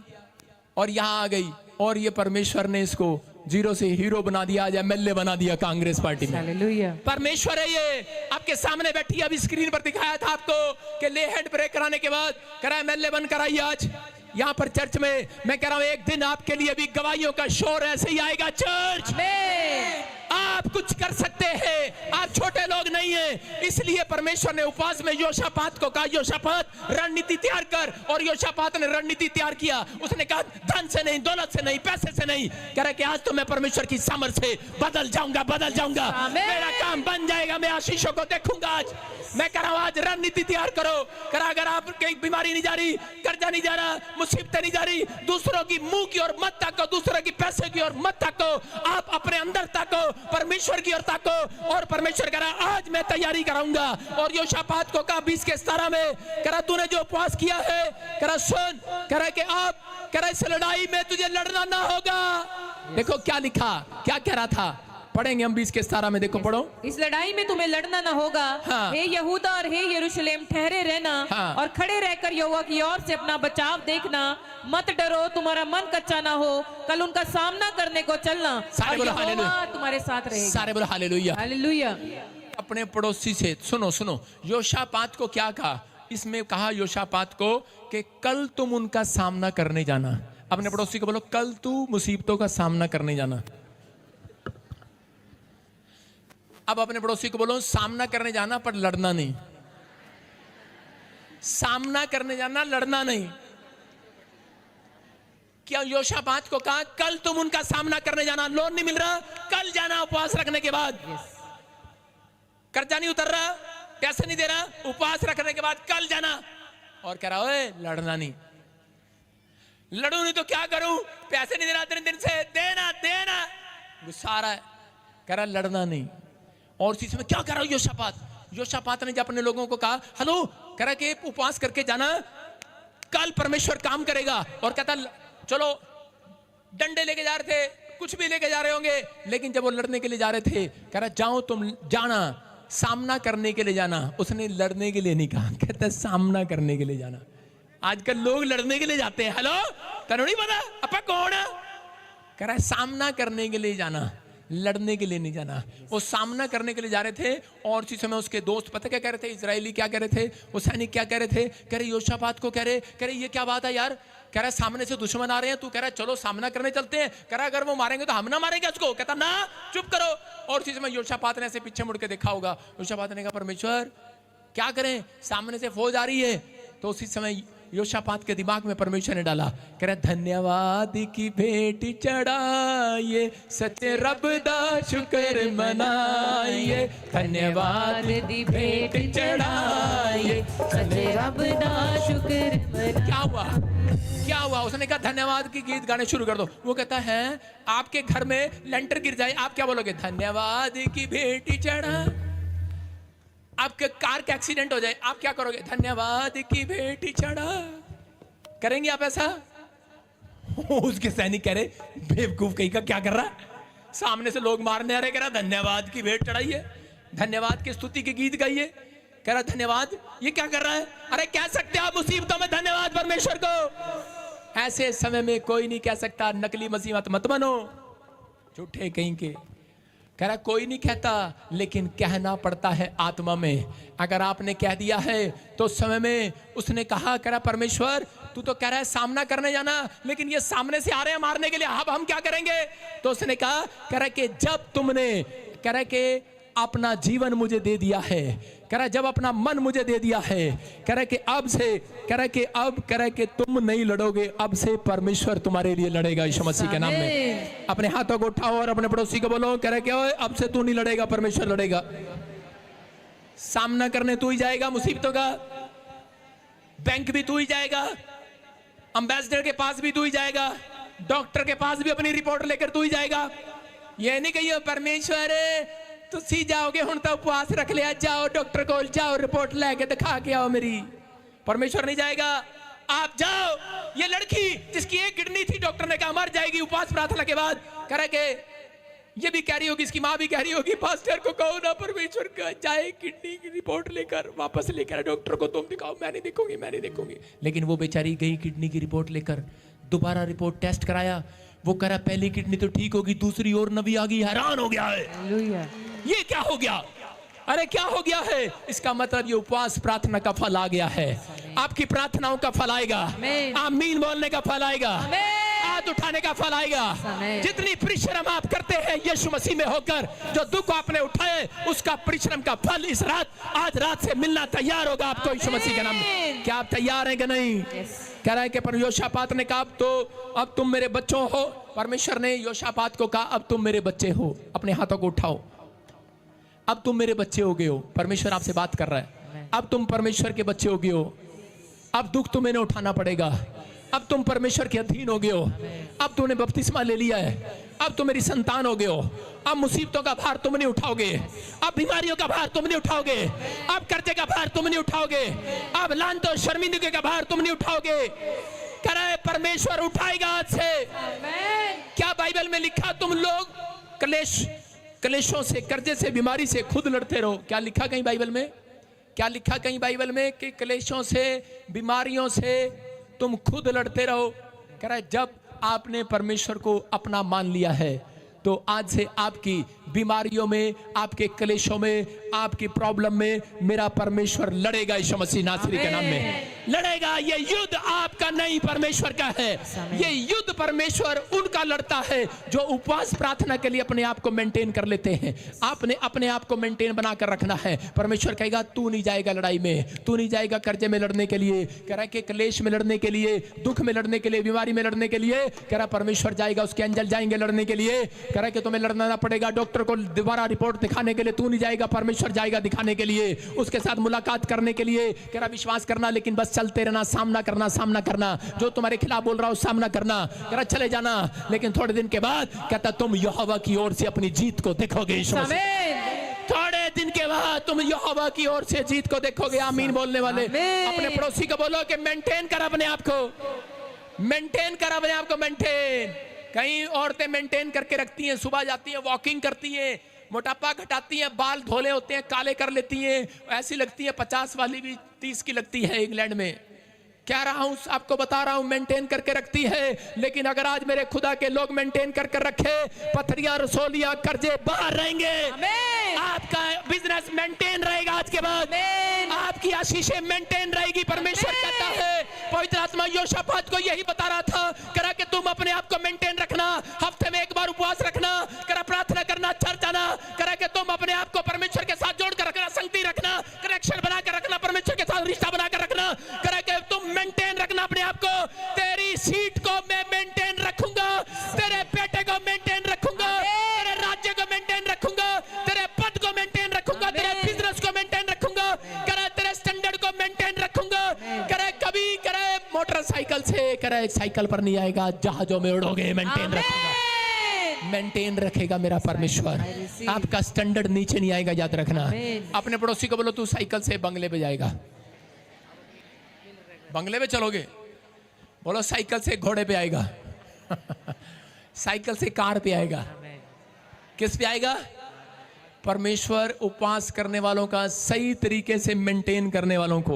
और यहां आ गई, और ये परमेश्वर ने इसको 0 से हीरो बना दिया, आज एमएलए बना दिया कांग्रेस पार्टी में। हालेलुया। परमेश्वर है ये, आपके सामने बैठी, अभी स्क्रीन पर दिखाया था आपको कि ले हैंड ब्रेक कराने के बाद करा एमएलए बनकर आई आज यहाँ पर चर्च में। मैं कह रहा हूं एक दिन आपके लिए भी गवाहियों का शोर ऐसे ही आएगा चर्च में। आप कुछ कर सकते हैं, आप छोटे लोग नहीं हैं, इसलिए परमेश्वर ने उपवास में योशापात को कहा योशापात रणनीति तैयार कर, और योशापात ने रणनीति तैयार किया। उसने कहा धन से नहीं, दौलत से नहीं, पैसे से नहीं, कह रहा कि आज तो मैं परमेश्वर की सामर्थ से बदल जाऊंगा, मेरा काम बन जाएगा, मैं आशीषों को देखूंगा। आज मैं कह रहा हूं आज रणनीति तैयार करो। करा अगर आपकी बीमारी नहीं जा रही, कर्जा नहीं जा रहा, मुसीबतें नहीं जा रही, दूसरों की मुंह की ओर मत ताको, दूसरों की पैसे की ओर मत ताको, आप अपने अंदर ताको, परमेश्वर की ओर ताको। और परमेश्वर कह रहा आज मैं तैयारी कराऊंगा। और योशापात को कहा 20 के 17 में, कह रहा तूने जो उपवास किया है, कह रहा सुन, कह रहा कि आप, कह रहा इस लड़ाई में तुझे लड़ना ना होगा। देखो क्या लिखा, क्या कह रहा था, पढ़ेंगे हम 20 के 17 में, देखो पढ़ो। इस लड़ाई में तुम्हें लड़ना ना होगा। हाँ। हे यहूदा और हे यरूशलेम ठहरे रहना। हाँ। और खड़े रहकर यहोवा की ओर से अपना बचाव देखना, मत डरो, तुम्हारा मन कच्चा ना हो, कल उनका सामना करने को चलना, सारे बोलो हालेलुया। तुम्हारे साथ रहेगा। सारे बोलो हालेलुया। हालेलुया। अपने पड़ोसी से सुनो, योशापात को क्या कहा, इसमें कहा योशापात को कि कल तुम उनका सामना करने जाना। अपने पड़ोसी को बोलो कल तू मुसीबतों का सामना करने जाना। अब अपने पड़ोसी को बोलो सामना करने जाना पर लड़ना नहीं, सामना करने जाना, लड़ना नहीं। क्या योशापात को कहा कल तुम उनका सामना करने जाना, लोन नहीं मिल रहा कल जाना उपवास रखने के बाद, कर्जा नहीं उतर रहा, पैसे नहीं दे रहा, उपवास रखने के बाद कल जाना। और कह रहा ओए लड़ना नहीं, लड़ू नहीं तो क्या करूं, पैसे नहीं देना 3 दिन से, देना देना। गुस्सा आ रहा है, कह रहा लड़ना नहीं। और इसी में क्या कर रहा है योशापात? योशापात ने जब अपने लोगों को कहा हेलो, कह रहा कि उपवास करके जाना, कल परमेश्वर काम करेगा। और कहता चलो, डंडे लेके जा रहे थे, कुछ भी लेके जा रहे होंगे, लेकिन जब वो लड़ने के लिए जा रहे थे, कह रहा जाओ तुम, जाना सामना करने के लिए जाना। उसने लड़ने के लिए नहीं कहा, कहता सामना करने के लिए जाना। आजकल लोग लड़ने के लिए जाते हैं। हेलो, तेनू नहीं पता अपा कौन है? कह रहा है सामना करने के लिए जाना, लड़ने के लिए नहीं जाना। वो सामना करने के लिए जा रहे थे। और उसी समय उसके दोस्त पता क्या कह रहे थे, इजरायली क्या कह रहे थे, वो सैनिक क्या कह रहे थे, कह रहे योशापात को कह रहे ये क्या बात है यार, कह रहा सामने से दुश्मन आ रहे हैं, तू कह रहा चलो सामना करने चलते हैं। कह रहा अगर वो मारेंगे तो हम ना मारेंगे उसको। कहता ना, चुप करो। और उसी समय योशापात ने ऐसे पीछे मुड़ के देखा होगा। योशापात ने कहा परमेश्वर क्या करें, सामने से फौज आ रही है। तो उसी समय योशापात के दिमाग में परमेश्वर ने डाला, कह रहा धन्यवाद की भेंट चढ़ाइए, सच्चे रब दा शुक्र मनाइए, धन्यवाद की भेंट चढ़ाइए, सच्चे रब दा शुक्र मनाइए। क्या हुआ, क्या हुआ? उसने कहा धन्यवाद की गीत गाने शुरू कर दो। वो कहता है आपके घर में लेंटर गिर जाए, आप क्या बोलोगे? धन्यवाद की भेंट चढ़ा। आपके कार का एक्सीडेंट हो जाए, आप क्या करोगे? धन्यवाद की भेंट चढ़ा। करेंगे आप ऐसा? उसके सैनिक कह रहे बेवकूफ कहीं का क्या कर रहा है, सामने से लोग मारने आ रहे, कह रहा धन्यवाद की भेंट चढ़ाइए, धन्यवाद की स्तुति के गीत गाइए। कह रहा धन्यवाद, ये क्या कर रहा है? अरे कह सकते आप मुसीबतों में धन्यवाद परमेश्वर को। ऐसे समय में कोई नहीं कह सकता नकली मुसीबत मत बनो, झूठे कहीं के। कह रहा कोई नहीं कहता, लेकिन कहना पड़ता है आत्मा में। अगर आपने कह दिया है तो समय में उसने कहा, कह रहा परमेश्वर तू तो कह रहा है सामना करने जाना, लेकिन ये सामने से आ रहे हैं मारने के लिए, अब हम क्या करेंगे? तो उसने कहा, कह रहा कि जब तुमने, कह रहा कि अपना जीवन मुझे दे दिया है, कह रहा जब अपना मन मुझे दे दिया है, कह रहा कि अब से, कह रहा कि अब, कह रहा कि तुम नहीं लड़ोगे, अब से परमेश्वर तुम्हारे लिए लड़ेगा यीशु मसीह के नाम में। अपने हाथों को उठाओ और अपने पड़ोसी को बोलो, कह रहा कि ओए अब से तू नहीं लड़ेगा, परमेश्वर लड़ेगा। सामना करने तू ही जाएगा मुसीबतों का, बैंक भी तू ही जाएगा, एम्बेसडर के पास भी तू ही जाएगा, डॉक्टर के पास भी अपनी रिपोर्ट लेकर तू ही जाएगा। ये नहीं कहिए परमेश्वर तुसी जाओगे हुण तो उपवास रख लिया, जाओ डॉक्टर को जाओ रिपोर्ट लेके दिखा के आओ मेरी। परमेश्वर नहीं जाएगा, आप जाओ। ये लड़की जिसकी एक किडनी थी, डॉक्टर ने कहा मर जाएगी, उपवास प्रार्थना के बाद कह रहे कि ये भी कह रही होगी, इसकी माँ भी कह रही होगी पास्टर को कहो ना परमेश्वर का जाए किडनी की रिपोर्ट लेकर वापस लेकर, डॉक्टर को तुम दिखाओ, मैं नहीं देखूंगी, मैं नहीं देखूंगी। लेकिन वो बेचारी गई किडनी की रिपोर्ट लेकर, दोबारा रिपोर्ट टेस्ट कराया, वो कह रहा पहली किडनी तो ठीक होगी, दूसरी और नवी आ गई, हैरान हो गया है, ये क्या हो गया? अरे क्या हो गया है? इसका मतलब ये उपवास प्रार्थना का फल आ गया है। आपकी प्रार्थनाओं का फल आएगा, आमीन बोलने का फल आएगा, हाथ उठाने का फल आएगा। जितनी परिश्रम आप करते हैं यीशु मसीह में होकर, जो दुख आपने उठाए उसका परिश्रम का फल इस रात, आज रात से मिलना तैयार होगा आपको यीशु मसीह के नाम में। क्या आप तैयार हैं कि नहीं? कह रहा है कि पर योशापात ने कहा अब तुम मेरे बच्चों हो। परमेश्वर ने योशापात को कहा अब तुम मेरे बच्चे हो, अपने हाथों को उठाओ, अब तुम मेरे बच्चे हो गए हो। परमेश्वर आपसे बात कर रहा है, अब तुम परमेश्वर के बच्चे हो गए हो, अब दुख तुम्हें नहीं उठाना पड़ेगा, अब तुम परमेश्वर के अधीन हो गए हो, अब तुमने बपतिस्मा ले लिया है, अब तुम मेरी संतान हो गए हो, अब मुसीबतों का भार तुम नहीं उठाओगे, अब बीमारियों का भार तुम नहीं उठाओगे, अब कर्जे का भार तुम नहीं उठाओगे, अब लानत और शर्मिंदगी का भार तुम नहीं उठाओगे। कह रहा है परमेश्वर उठाएगा आज से। क्या बाइबल में लिखा तुम लोग कलेशों से, कर्जे से, बीमारी से खुद लड़ते रहो? क्या लिखा कहीं बाइबल में? क्या लिखा कहीं बाइबल में कि कलेशों से, बीमारियों से तुम खुद लड़ते रहो? कह रहा है जब आपने परमेश्वर को अपना मान लिया है तो आज से आपकी बीमारियों में, आपके कलेशों में, आपकी प्रॉब्लम में मेरा परमेश्वर लड़ेगा यीशु मसीह नासरी के नाम में लड़ेगा। ये युद्ध आपका नहीं परमेश्वर का है। ये युद्ध परमेश्वर उनका लड़ता है जो उपवास प्रार्थना के लिए अपने आप को मेंटेन कर लेते हैं। आपने अपने आप को मेंटेन बनाकर रखना है। परमेश्वर कहेगा तू नहीं जाएगा लड़ाई में, तू नहीं जाएगा कर्जे में लड़ने के लिए, कह रहा कि क्लेश में लड़ने के लिए, दुख में लड़ने के लिए, बीमारी में लड़ने के लिए, कह रहा परमेश्वर जाएगा, उसके अंजल जाएंगे लड़ने के लिए। कह रहा कि तुम्हें लड़ना पड़ेगा, डॉक्टर डॉक्टर को दोबारा रिपोर्ट दिखाने के लिए तू नहीं जाएगा, परमेश्वर जाएगा दिखाने के लिए, उसके साथ मुलाकात करने के लिए। कह रहा विश्वास करना, लेकिन बस चलते रहना, सामना करना, जो तुम्हारे खिलाफ बोल रहा हो सामना करना। कह रहा चले जाना, लेकिन थोड़े दिन के बाद कहता तुम यहोवा की ओर से अपनी जीत को देखोगे। थोड़े दिन के बाद तुम यहोवा की ओर से जीत को देखोगे। आमीन बोलने वाले अपने पड़ोसी को बोलो कि मेंटेन कर अपने आप को, मेंटेन कर अपने आप को, मेंटेन। कई औरतें मेंटेन करके रखती हैं, सुबह जाती हैं, वॉकिंग करती हैं, मोटापा घटाती हैं, बाल धोले होते हैं, काले कर लेती हैं, ऐसी लगती है 50 वाली भी 30 की लगती है इंग्लैंड में। कह रहा हूं, आपको बता रहा हूं, मेंटेन करके रखती है। लेकिन अगर आज मेरे खुदा के लोग मेंटेन करके रखे, पथरियां, रसोलियां, कर्जे बाहर रहेंगे। आपका बिजनेस मेंटेन रहेगा आज के बाद, आपकी आशीषें मेंटेन रहेगी। परमेश्वर कहता है, पवित्र आत्मा योशापात को यही बता रहा था, करा कि तुम अपने आप को मेंटेन रखना, हफ्ते में एक बार उपवास रखना, करा प्रार्थना करना, चर्च आना, करा कि तुम अपने आप को परमेश्वर के साथ जोड़कर रखना, संगति रखना, कनेक्शन बनाकर रखना, परमेश्वर के साथ रिश्ता बनाकर रखना, करा कि तुम मेंटेन रखना अपने आप को। तेरी सीट को मैं मेंटेन रखूंगा, तेरे बेटे को मेंटेन रखूंगा, तेरे राज्य को मेंटेन रखूंगा, तेरे पद को मेंटेन रखूंगा, तेरे बिजनेस को मेंटेन रखूंगा, करे तेरे स्टैंडर्ड को मेंटेन रखूंगा। करे कभी करे मोटरसाइकिल से, करे साइकिल पर नहीं आएगा, जहाजों में उड़ोगे, मेंटेन रखूंगा, मेंटेन रखेगा मेरा परमेश्वर। आपका स्टैंडर्ड नीचे नहीं आएगा, याद रखना। अपने पड़ोसी को बोलो तू साइकिल से बंगले पे जाएगा, बंगले पे चलोगे, बोलो साइकिल से घोड़े पे आएगा साइकिल से कार पे आएगा, किस पे आएगा? परमेश्वर उपवास करने वालों का, सही तरीके से मेंटेन करने वालों को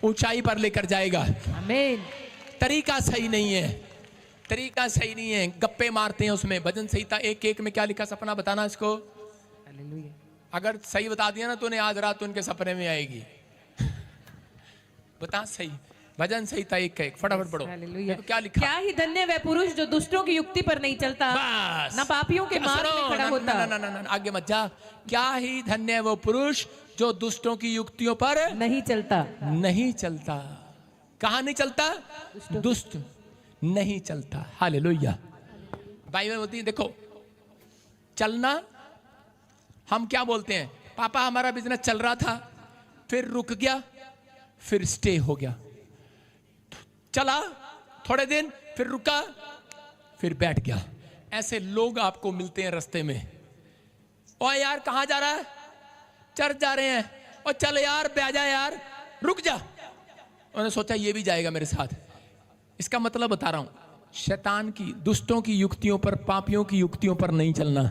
ऊंचाई पर लेकर जाएगा। तरीका सही नहीं है, तरीका सही नहीं है, गप्पे मारते हैं उसमें। भजन संहिता 1:1 में क्या लिखा, सपना बताना इसको। अगर सही बता दिया ना तूने, आज रात उनके सपने में आएगी। बता सही, भजन संहिता 1:1 फटाफट पढ़ो। देखो क्या लिखा, क्या ही धन्य वह पुरुष जो दुष्टों की युक्ति पर नहीं चलता, न पापियों के मार्ग में खड़ा होता। ना, आगे मत जा। क्या ही धन्य वो पुरुष जो दुष्टों की युक्तियों पर नहीं चलता, नहीं चलता। कहाँ नहीं चलता? दुष्ट नहीं चलता। हालेलुया। बाइबल बोलती है, देखो चलना, हम क्या बोलते हैं, पापा हमारा बिजनेस चल रहा था, फिर रुक गया, फिर स्टे हो गया, चला थोड़े दिन, फिर रुका, फिर बैठ गया। ऐसे लोग आपको मिलते हैं रास्ते में। ओ यार कहाँ जा रहा है? चर्च जा रहे हैं। और चल यार बैठ जा यार, रुक जा। उन्होंने सोचा ये भी जाएगा मेरे साथ। इसका मतलब बता रहा हूं, शैतान की, दुष्टों की युक्तियों पर, पापियों की युक्तियों पर नहीं चलना।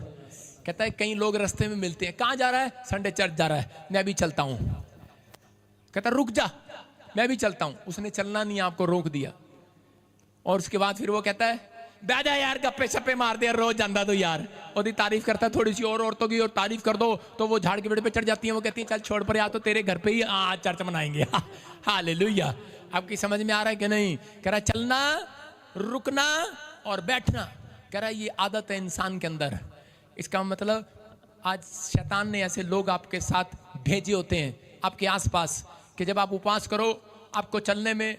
कहता है कई लोग रास्ते में मिलते हैं, कहाँ जा रहा है? संडे चर्च जा रहा है, मैं भी चलता हूं। कहता रुक जा, मैं भी चलता हूं। उसने चलना नहीं, आपको रोक दिया। और उसके बाद फिर वो कहता है बैठ जा यार, गप्पे शप्पे मार दे, रोज जाता तो यार। और तारीफ करता है थोड़ी सी और औरतों की, और तारीफ कर दो तो वो झाड़ के पेड़ पे चढ़ जाती है। वो कहती है चल छोड़ पर, या तो तेरे घर पे ही आज चर्च मनाएंगे। हालेलुया। आपकी समझ में आ रहा है कि नहीं? कह रहा चलना, रुकना और बैठना, कह रहा ये आदत है इंसान के अंदर। इसका मतलब आज शैतान ने ऐसे लोग आपके साथ भेजे होते हैं आपके आसपास, कि जब आप उपवास करो, आपको चलने में,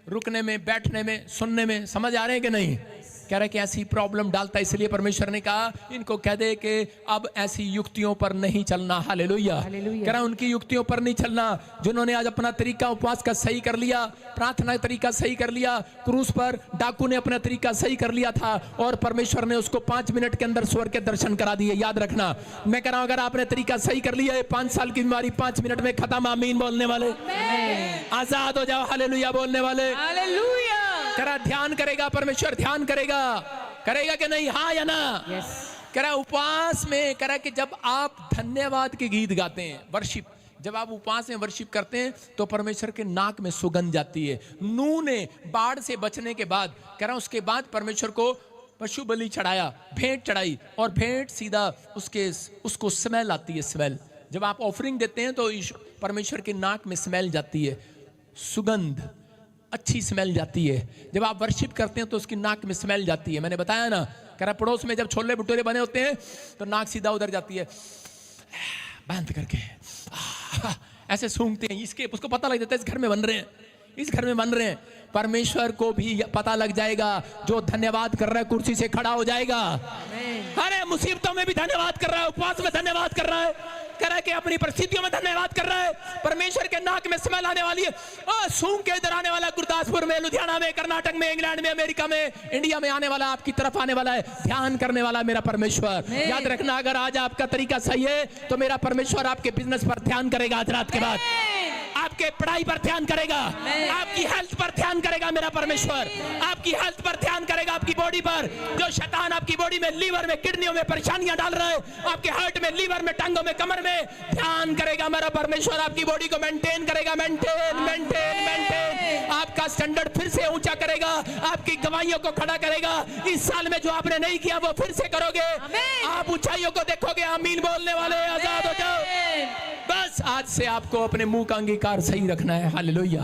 रुकने में, बैठने में, सुनने में, समझ आ रहे हैं कि नहीं? कह रहा है कि ऐसी प्रॉब्लम डालता है, इसलिए परमेश्वर ने कहा इनको कह दे कि अब ऐसी युक्तियों पर नहीं चलना। हालेलुया। कह रहा उनकी युक्तियों पर नहीं चलना, जिन्होंने आज अपना तरीका उपवास का सही कर लिया, प्रार्थना का तरीका सही कर लिया। क्रूस पर डाकू ने अपना तरीका सही कर लिया था, और परमेश्वर ने उसको 5 मिनट के अंदर स्वर्ग के दर्शन करा दिए। याद रखना, मैं कह रहा हूं अगर आपने तरीका सही कर लिया है, 5 साल की बीमारी 5 मिनट में खत्म। आमीन बोलने वाले आजाद हो जाओ। हालेलुया बोलने वाले। कह रहा ध्यान करेगा परमेश्वर, ध्यान करेगा, करेगा कि नहीं? हाँ या ना? कह रहा उपवास में, कह रहा कि जब आप धन्यवाद के गीत गाते हैं, वर्शिप, जब आप उपवास में वर्शिप करते हैं तो परमेश्वर के नाक में सुगंध जाती है। नूह ने बाढ़ से बचने के बाद, कह रहा उसके बाद परमेश्वर को पशु बलि चढ़ाया, भेंट चढ़ाई, और भेंट सीधा उसको स्मेल आती है। स्मेल जब आप ऑफरिंग देते हैं तो परमेश्वर के नाक में स्मेल जाती है, सुगंध, अच्छी स्मेल जाती है। जब आप वर्शिप करते हैं तो उसकी नाक में स्मेल जाती है। मैंने बताया ना, कह रहा पड़ोस में जब छोले भटूरे बने होते हैं तो नाक सीधा उधर जाती है, बंद करके ऐसे सूंघते हैं, इसके उसको पता लग जाता है इस घर में बन रहे हैं। इस घर में बन रहे हैं, परमेश्वर को भी पता लग जाएगा। जो धन्यवाद कर रहा है कुर्सी से खड़ा हो जाएगा। अरे मुसीबतों में भी धन्यवाद कर रहा है, उपवास में धन्यवाद कर रहा है, कह रहा है कि अपनी परिस्थितियों में धन्यवाद कर रहा है। परमेश्वर के नाक में स्मेल आने वाली है, सूंघ के इधर आने वाला, गुरदासपुर में, लुधियाना में, कर्नाटक में, इंग्लैंड में, अमेरिका में, इंडिया में आने वाला, आपकी तरफ आने वाला है। ध्यान करने वाला मेरा परमेश्वर। याद रखना, अगर आज आपका तरीका सही है तो मेरा परमेश्वर आपके बिजनेस पर ध्यान करेगा, आज रात के बाद आपके पढ़ाई पर ध्यान करेगा, आपकी हेल्थ पर ध्यान करेगा मेरा परमेश्वर, आपकी हेल्थ पर ध्यान करेगा, आपकी बॉडी पर। जो शैतान आपकी बॉडी में, लीवर में, किडनियों में परेशानियां डाल रहा है, आपके हार्ट में, लीवर में, टांगों में, कमर में, ध्यान करेगा मेरा परमेश्वर। आपकी बॉडी को मेंटेन करेगा, मेंटेन मेंटेन मेंटेन। आपका स्टैंडर्ड फिर से ऊंचा करेगा, आपकी गवाहियों को खड़ा करेगा। इस साल में जो आपने नहीं किया वो फिर से करोगे, आप ऊंचाइयों को देखोगे। आमीन बोलने वाले आजाद हो जाओ। बस आज से आपको अपने मुंह का अंगीकार सही रखना है। हालेलुया।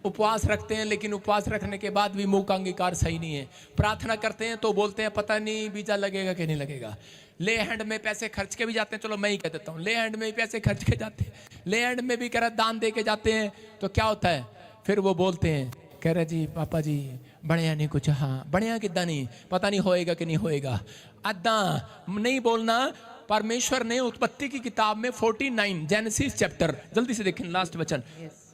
उपवास रखते हैं, लेकिन उपवास रखने के बाद भी मुंह का अंगीकार सही नहीं है। प्रार्थना करते हैं तो बोलते हैं पता नहीं वीजा लगेगा कि नहीं लगेगा। ले हैंड में पैसे खर्च के भी जाते हैं, चलो मैं ही कह देता हूँ, ले हैंड में भी पैसे खर्च के जाते हैं, ले हैंड में भी कह रहा दान दे के जाते हैं। तो क्या होता है फिर वो बोलते हैं, कह रहे जी पापा जी बढ़िया नहीं कुछ, हाँ बढ़िया कितना नहीं, पता नहीं होएगा कि नहीं होएगा। अद्दा नहीं बोलना। परमेश्वर ने उत्पत्ति की किताब में 49 जेनेसिस चैप्टर, जल्दी से देखें लास्ट वचन,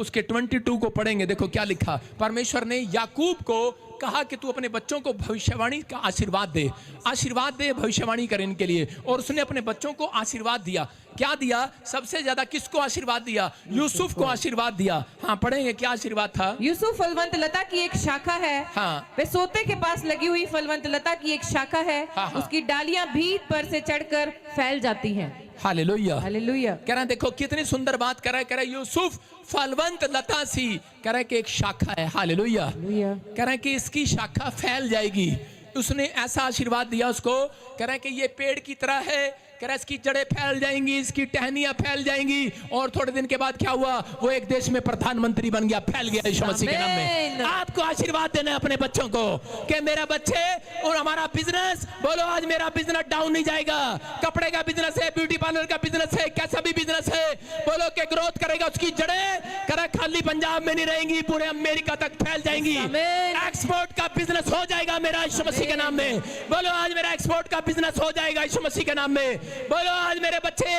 उसके 22 को पढ़ेंगे। देखो क्या लिखा। परमेश्वर ने याकूब को कहा कि तू अपने बच्चों को भविष्यवाणी का आशीर्वाद दे, आशीर्वाद दे, भविष्यवाणी कर इनके लिए। और उसने अपने बच्चों को आशीर्वाद दिया। क्या दिया? सबसे ज्यादा किसको आशीर्वाद दिया? यूसुफ को आशीर्वाद दिया। हाँ पढ़ेंगे क्या आशीर्वाद था। यूसुफ फलवंत लता की एक शाखा है, हाँ। वे सोते के पास लगी हुई फलवंत लता की एक शाखा है, हाँ, हाँ। उसकी डालियां भीत पर से चढ़कर फैल जाती हैं। हालेलुया। हालेलुया। कह रहा है देखो कितनी सुंदर बात कर रहा है। कह रहा है यूसुफ फलवंत लता सी, कह रहा है कि एक शाखा है। हालेलुया। कह रहा है कि इसकी शाखा फैल जाएगी। उसने ऐसा आशीर्वाद दिया उसको। कह रहा है कि ये पेड़ की तरह है, कह रहा है इसकी जड़ें फैल जाएंगी, इसकी टहनियां फैल जाएंगी। और थोड़े दिन के बाद क्या हुआ? वो एक देश में प्रधानमंत्री बन गया, फैल गया यीशु मसीह के नाम में। आपको आशीर्वाद देना है अपने बच्चों को कि मेरा बच्चे और हमारा बिजनेस, बोलो आज मेरा बिजनेस डाउन नहीं जाएगा। कपड़े का बिजनेस है, ब्यूटी पार्लर का बिजनेस है, कैसा भी बिजनेस है, बोलो के ग्रोथ करेगा। उसकी जड़ें करा खाली पंजाब में नहीं रहेंगी, पूरे अमेरिका तक फैल जाएंगी। एक्सपोर्ट का बिजनेस हो जाएगा मेरा यीशु मसीह के नाम में। बोलो आज मेरा एक्सपोर्ट का बिजनेस हो जाएगा यीशु मसीह के नाम में। बोलो आज मेरे बच्चे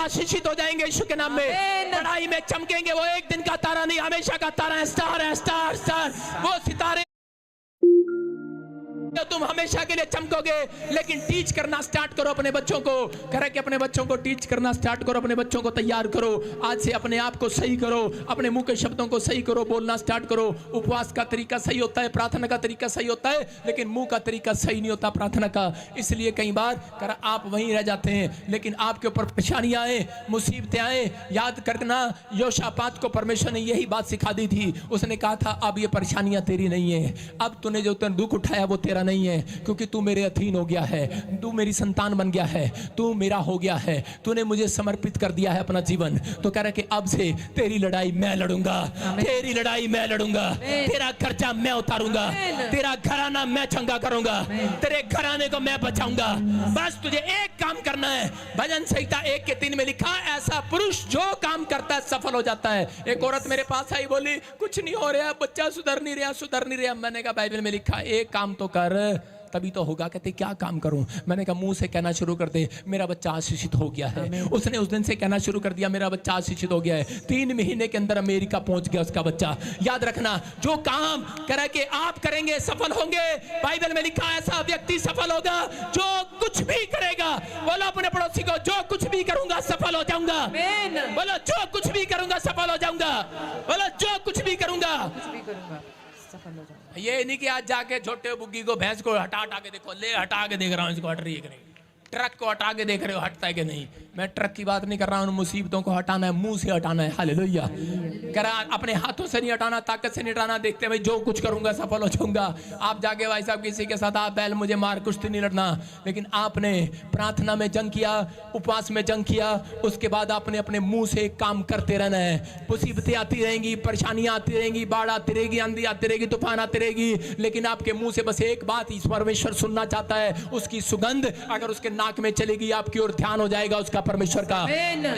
आशीषित हो जाएंगे यीशु के नाम में। पढ़ाई में चमकेंगे। वो एक दिन का तारा नहीं, हमेशा का तारा है, स्टार है, स्टार स्टार। वो सितारे तो तुम हमेशा के लिए चमकोगे। लेकिन टीच करना स्टार्ट करो अपने बच्चों को। कह रहा है कि अपने बच्चों को टीच करना स्टार्ट करो, अपने बच्चों को तैयार करो। आज से अपने आप को सही करो, अपने मुंह के शब्दों को सही करो, बोलना स्टार्ट करो। उपवास का तरीका सही होता है, प्रार्थना का तरीका सही होता है, लेकिन मुंह का तरीका सही नहीं होता प्रार्थना का। इसलिए कई बार कह रहा आप वहीं रह जाते हैं, लेकिन आपके ऊपर परेशानियां आए, मुसीबतें आए। याद करना योशापात को परमेश्वर ने यही बात सिखा दी थी। उसने कहा था अब ये परेशानियां तेरी नहीं है, अब तूने जो दुख उठाया वो तेरा नहीं है, क्योंकि तू मेरे अधीन हो गया है, तू मेरी संतान बन गया है, तू मेरा हो गया है, तूने मुझे समर्पित कर दिया है अपना जीवन। तो कह रहा है कि अब से तेरी लड़ाई मैं लड़ूंगा, तेरी लड़ाई मैं लड़ूंगा, तेरा खर्चा मैं उतारूंगा, तेरा घराना मैं चंगा करूंगा, तेरे घराने को मैं बचाऊंगा। बस तुझे एक काम करना है। भजन संहिता 1:3 में लिखा, ऐसा पुरुष जो काम करता है सफल हो जाता है। एक औरत मेरे पास आई, बोली कुछ नहीं हो रहा, बच्चा सुधर नहीं रहा। मैंने कहा बाइबल में लिखा एक काम तो कर, तभी तो होगा। कहते क्या काम करूं? मैंने कहा मुंह से कहना शुरू कर दे, मेरा बच्चा आशीषित हो गया है। उसने उस दिन से कहना शुरू कर दिया, मेरा बच्चा आशीषित हो गया है। 3 महीने के अंदर अमेरिका पहुंच गया उसका बच्चा। याद रखना, जो काम करे कि आप करेंगे सफल होंगे। बाइबल में लिखा ऐसा व्यक्ति सफल होगा जो कुछ भी करेगा। बोलो अपने पड़ोसी को, जो कुछ भी करूंगा सफल हो जाऊंगा। बोलो जो कुछ भी करूंगा सफल हो जाऊंगा। बोलो जो कुछ भी करूंगा सफल हो जाऊंगा। ये नहीं कि आज जाके छोटे बुग्गी को, भैंस को हटा के देखो, ले हटा के देख रहा हूँ इसको हट रही है कि नहीं, ट्रक को हटा के देख रहे हो हटता है कि नहीं। मैं ट्रक की बात नहीं कर रहा हूँ, मुसीबतों को हटाना है, मुंह से हटाना है। हालेलुया। कह रहा अपने हाथों से नहीं हटाना, ताकत से नहीं हटाना। देखते भाई जो कुछ करूंगा सफल हो जाऊंगा। आप जाके भाई साहब किसी के साथ आप बैल मुझे मार, कुश्ती नहीं लड़ना। लेकिन आपने प्रार्थना में जंग किया, उपवास में जंग किया, उसके बाद आपने अपने मुंह से काम करते रहना है। मुसीबतें आती रहेंगी, परेशानियां आती रहेंगी, बाढ़ आती रहेगी, आंधी आती रहेगी, तूफान आती रहेगी, लेकिन आपके मुंह से बस एक बात परमेश्वर सुनना चाहता है। उसकी सुगंध अगर उसके नाक में चलेगी, आपकी ओर ध्यान हो जाएगा उसका परमेश्वर का।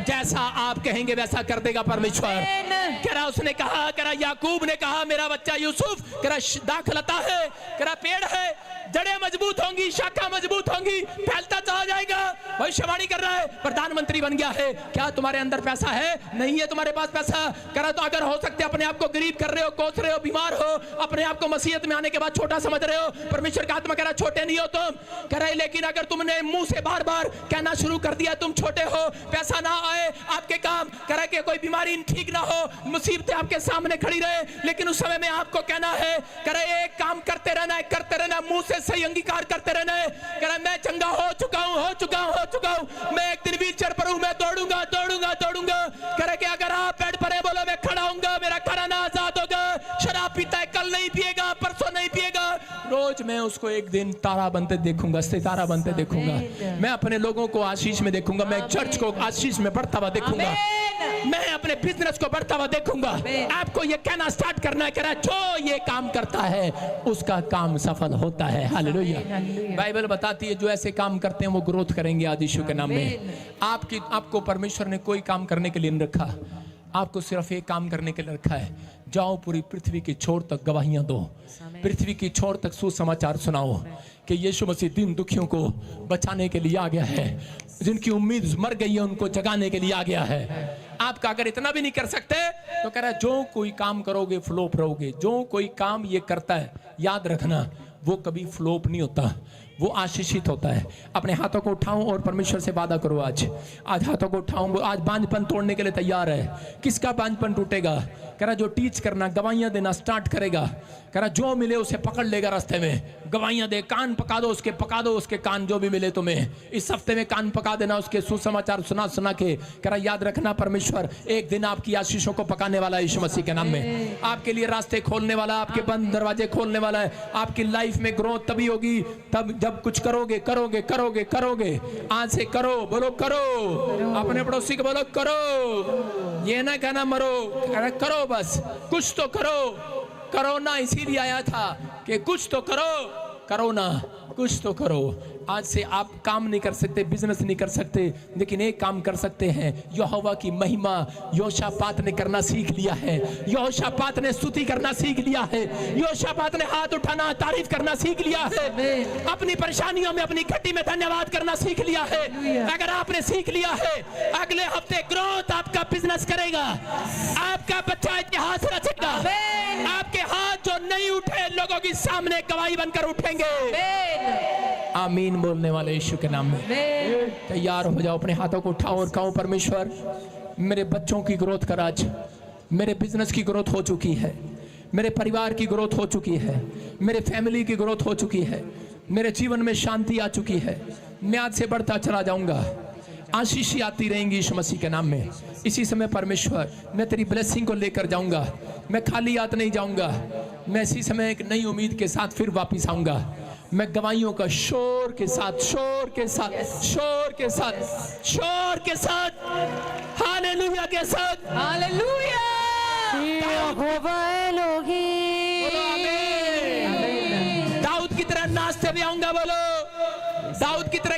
जैसा आप कहेंगे वैसा कर देगा परमेश्वर। कह रहा उसने कहा, कह रहा याकूब ने कहा मेरा बच्चा यूसुफ, कह रहा दाखलता है, कह रहा पेड़ है, जड़ें मजबूत होंगी, शाखा मजबूत होंगी, फैलता चला जाएगा। भविष्यवाणी कर रहा है, प्रधानमंत्री बन गया है। क्या तुम्हारे अंदर पैसा है? नहीं है तुम्हारे पास पैसा। कह रहा तो अगर हो सकते अपने आप को गरीब कर रहे हो, कोस रहे हो, बीमार हो, अपने आप को मसीहत में आने के बाद छोटा समझ रहे हो, परमेश्वर का आत्मा कह रहा छोटे नहीं हो तुम। कह रहा है लेकिन अगर तुमने मुंह से बार बार कहना शुरू कर दिया तुम छोटे हो, पैसा ना आए आपके काम, कह रहा कि कोई बीमारी ठीक ना हो, मुसीबतें आपके सामने खड़ी रहे, लेकिन उस समय में आपको कहना है, कह रहा एक काम करते रहना है, करते रहना, मुंह से सही अंगीकार करते रहना है। कह रहा मैं चंगा हो चुका हूं, हो चुका हूं, हो चुका हूं, मैं एक दिन व्हीलचेयर पर हूं, मैं दौड़ूंगा दौड़ूंगा दौड़ूंगा। कह रहा कि अगर आप बेड पर है बोलो मैं खड़ा हूंगा, मेरा घराना आजाद होगा। शराब पीता है, कल नहीं पिएगा, परसों नहीं पिएगा। रोज मैं उसको एक दिन तारा बनते देखूंगा, सितारा बनते देखूंगा, मैं अपने लोगों को आशीष में देखूंगा, मैं चर्च को आशीष में बढ़ता हुआ देखूंगा, मैं अपने बिजनेस को बढ़ता हुआ देखूंगा। आपको ये कहना स्टार्ट करना है, कह रहा जो ये काम करता है उसका काम सफल होता है। हालेलुया। बाइबल बताती है जो ऐसे काम करते हैं वो ग्रोथ करेंगे आज यीशु के नाम में। आपको परमेश्वर ने कोई काम करने के लिए नहीं रखा, आपको सिर्फ एक काम करने के लिए रखा है, जाओ पूरी पृथ्वी की छोर तक गवाहियां दो, पृथ्वी की छोर तक सुसमाचार सुनाओ कि यीशु मसीह दीन दुखियों को बचाने के लिए आ गया है, जिनकी उम्मीद मर गई है उनको जगाने के लिए आ गया है। आपका अगर इतना भी नहीं कर सकते तो कह रहा है जो कोई काम करोगे फ्लोप रहोगे। जो कोई काम ये करता है याद रखना वो कभी फ्लोप नहीं होता, वो आशीषित होता है। अपने हाथों को उठाऊं और परमेश्वर से वादा करो, आज हाथों को उठाऊं, आज बांझपन तोड़ने के लिए तैयार है। किसका बांझपन टूटेगा? कह रहा जो टीच करना, गवाहियां देना स्टार्ट करेगा, कह रहा जो मिले उसे पकड़ लेगा रास्ते में, गवाहियां दे, कान पका दो उसके, पका दो उसके कान, जो भी मिले तुम्हें इस हफ्ते में कान पका देना उसके, सुसमाचार सुना सुना के। कह रहा याद रखना परमेश्वर एक दिन आपकी आशीषों को पकाने वाला है यीशु मसीह के नाम में, आपके लिए रास्ते खोलने वाला, आपके बंद दरवाजे खोलने वाला है। आपकी लाइफ में ग्रोथ तभी होगी तब जब कुछ करोगे करोगे करोगे करोगे। आज से करो, बोलो करो, अपने पड़ोसी को बोलो करो, ये ना कहना मरो, करो बस, कुछ तो करो। कोरोना इसीलिए आया था कि कुछ तो करो, करो ना, कुछ तो करो। आज से आप काम नहीं कर सकते, बिजनेस नहीं कर सकते, लेकिन एक काम कर सकते हैं, यहोवा की महिमा योशापात ने करना सीख लिया है, योशापात ने स्तुति करना सीख लिया है, योशापात ने हाथ उठाना तारीफ करना सीख लिया है, अपनी परेशानियों में अपनी घटी में धन्यवाद करना सीख लिया है। अगर आपने सीख लिया है अगले हफ्ते ग्रोथ आपका बिजनेस करेगा, आपका बच्चा इतिहास रचेगा, आपके हाथ जो नहीं उठे लोगों के सामने गवाही बनकर उठेंगे। आमीन बोलने वाले यीशु के नाम में तैयार हो जाओ, अपने हाथों को उठाओ और कहो परमेश्वर मेरे बच्चों की ग्रोथ कर, आज मेरे बिजनेस की ग्रोथ हो चुकी है, मेरे परिवार की ग्रोथ हो चुकी है, मेरे फैमिली की ग्रोथ हो चुकी है, मेरे जीवन में शांति आ चुकी है, मैं आज से बढ़ता चला जाऊंगा, आशीष आती रहेंगी यीशु मसीह के नाम में। इसी समय परमेश्वर मैं तेरी ब्लेसिंग को लेकर जाऊंगा, मैं खाली हाथ नहीं जाऊंगा, मैं इसी समय एक नई उम्मीद के साथ फिर वापिस आऊंगा, मैं गवाहियों का शोर के साथ, शोर के साथ, शोर के साथ, शोर के साथ, हालेलुया के साथ, हालेलुया। दाऊद की तरह नाचते भी आऊंगा, बोलो दाऊद की तरह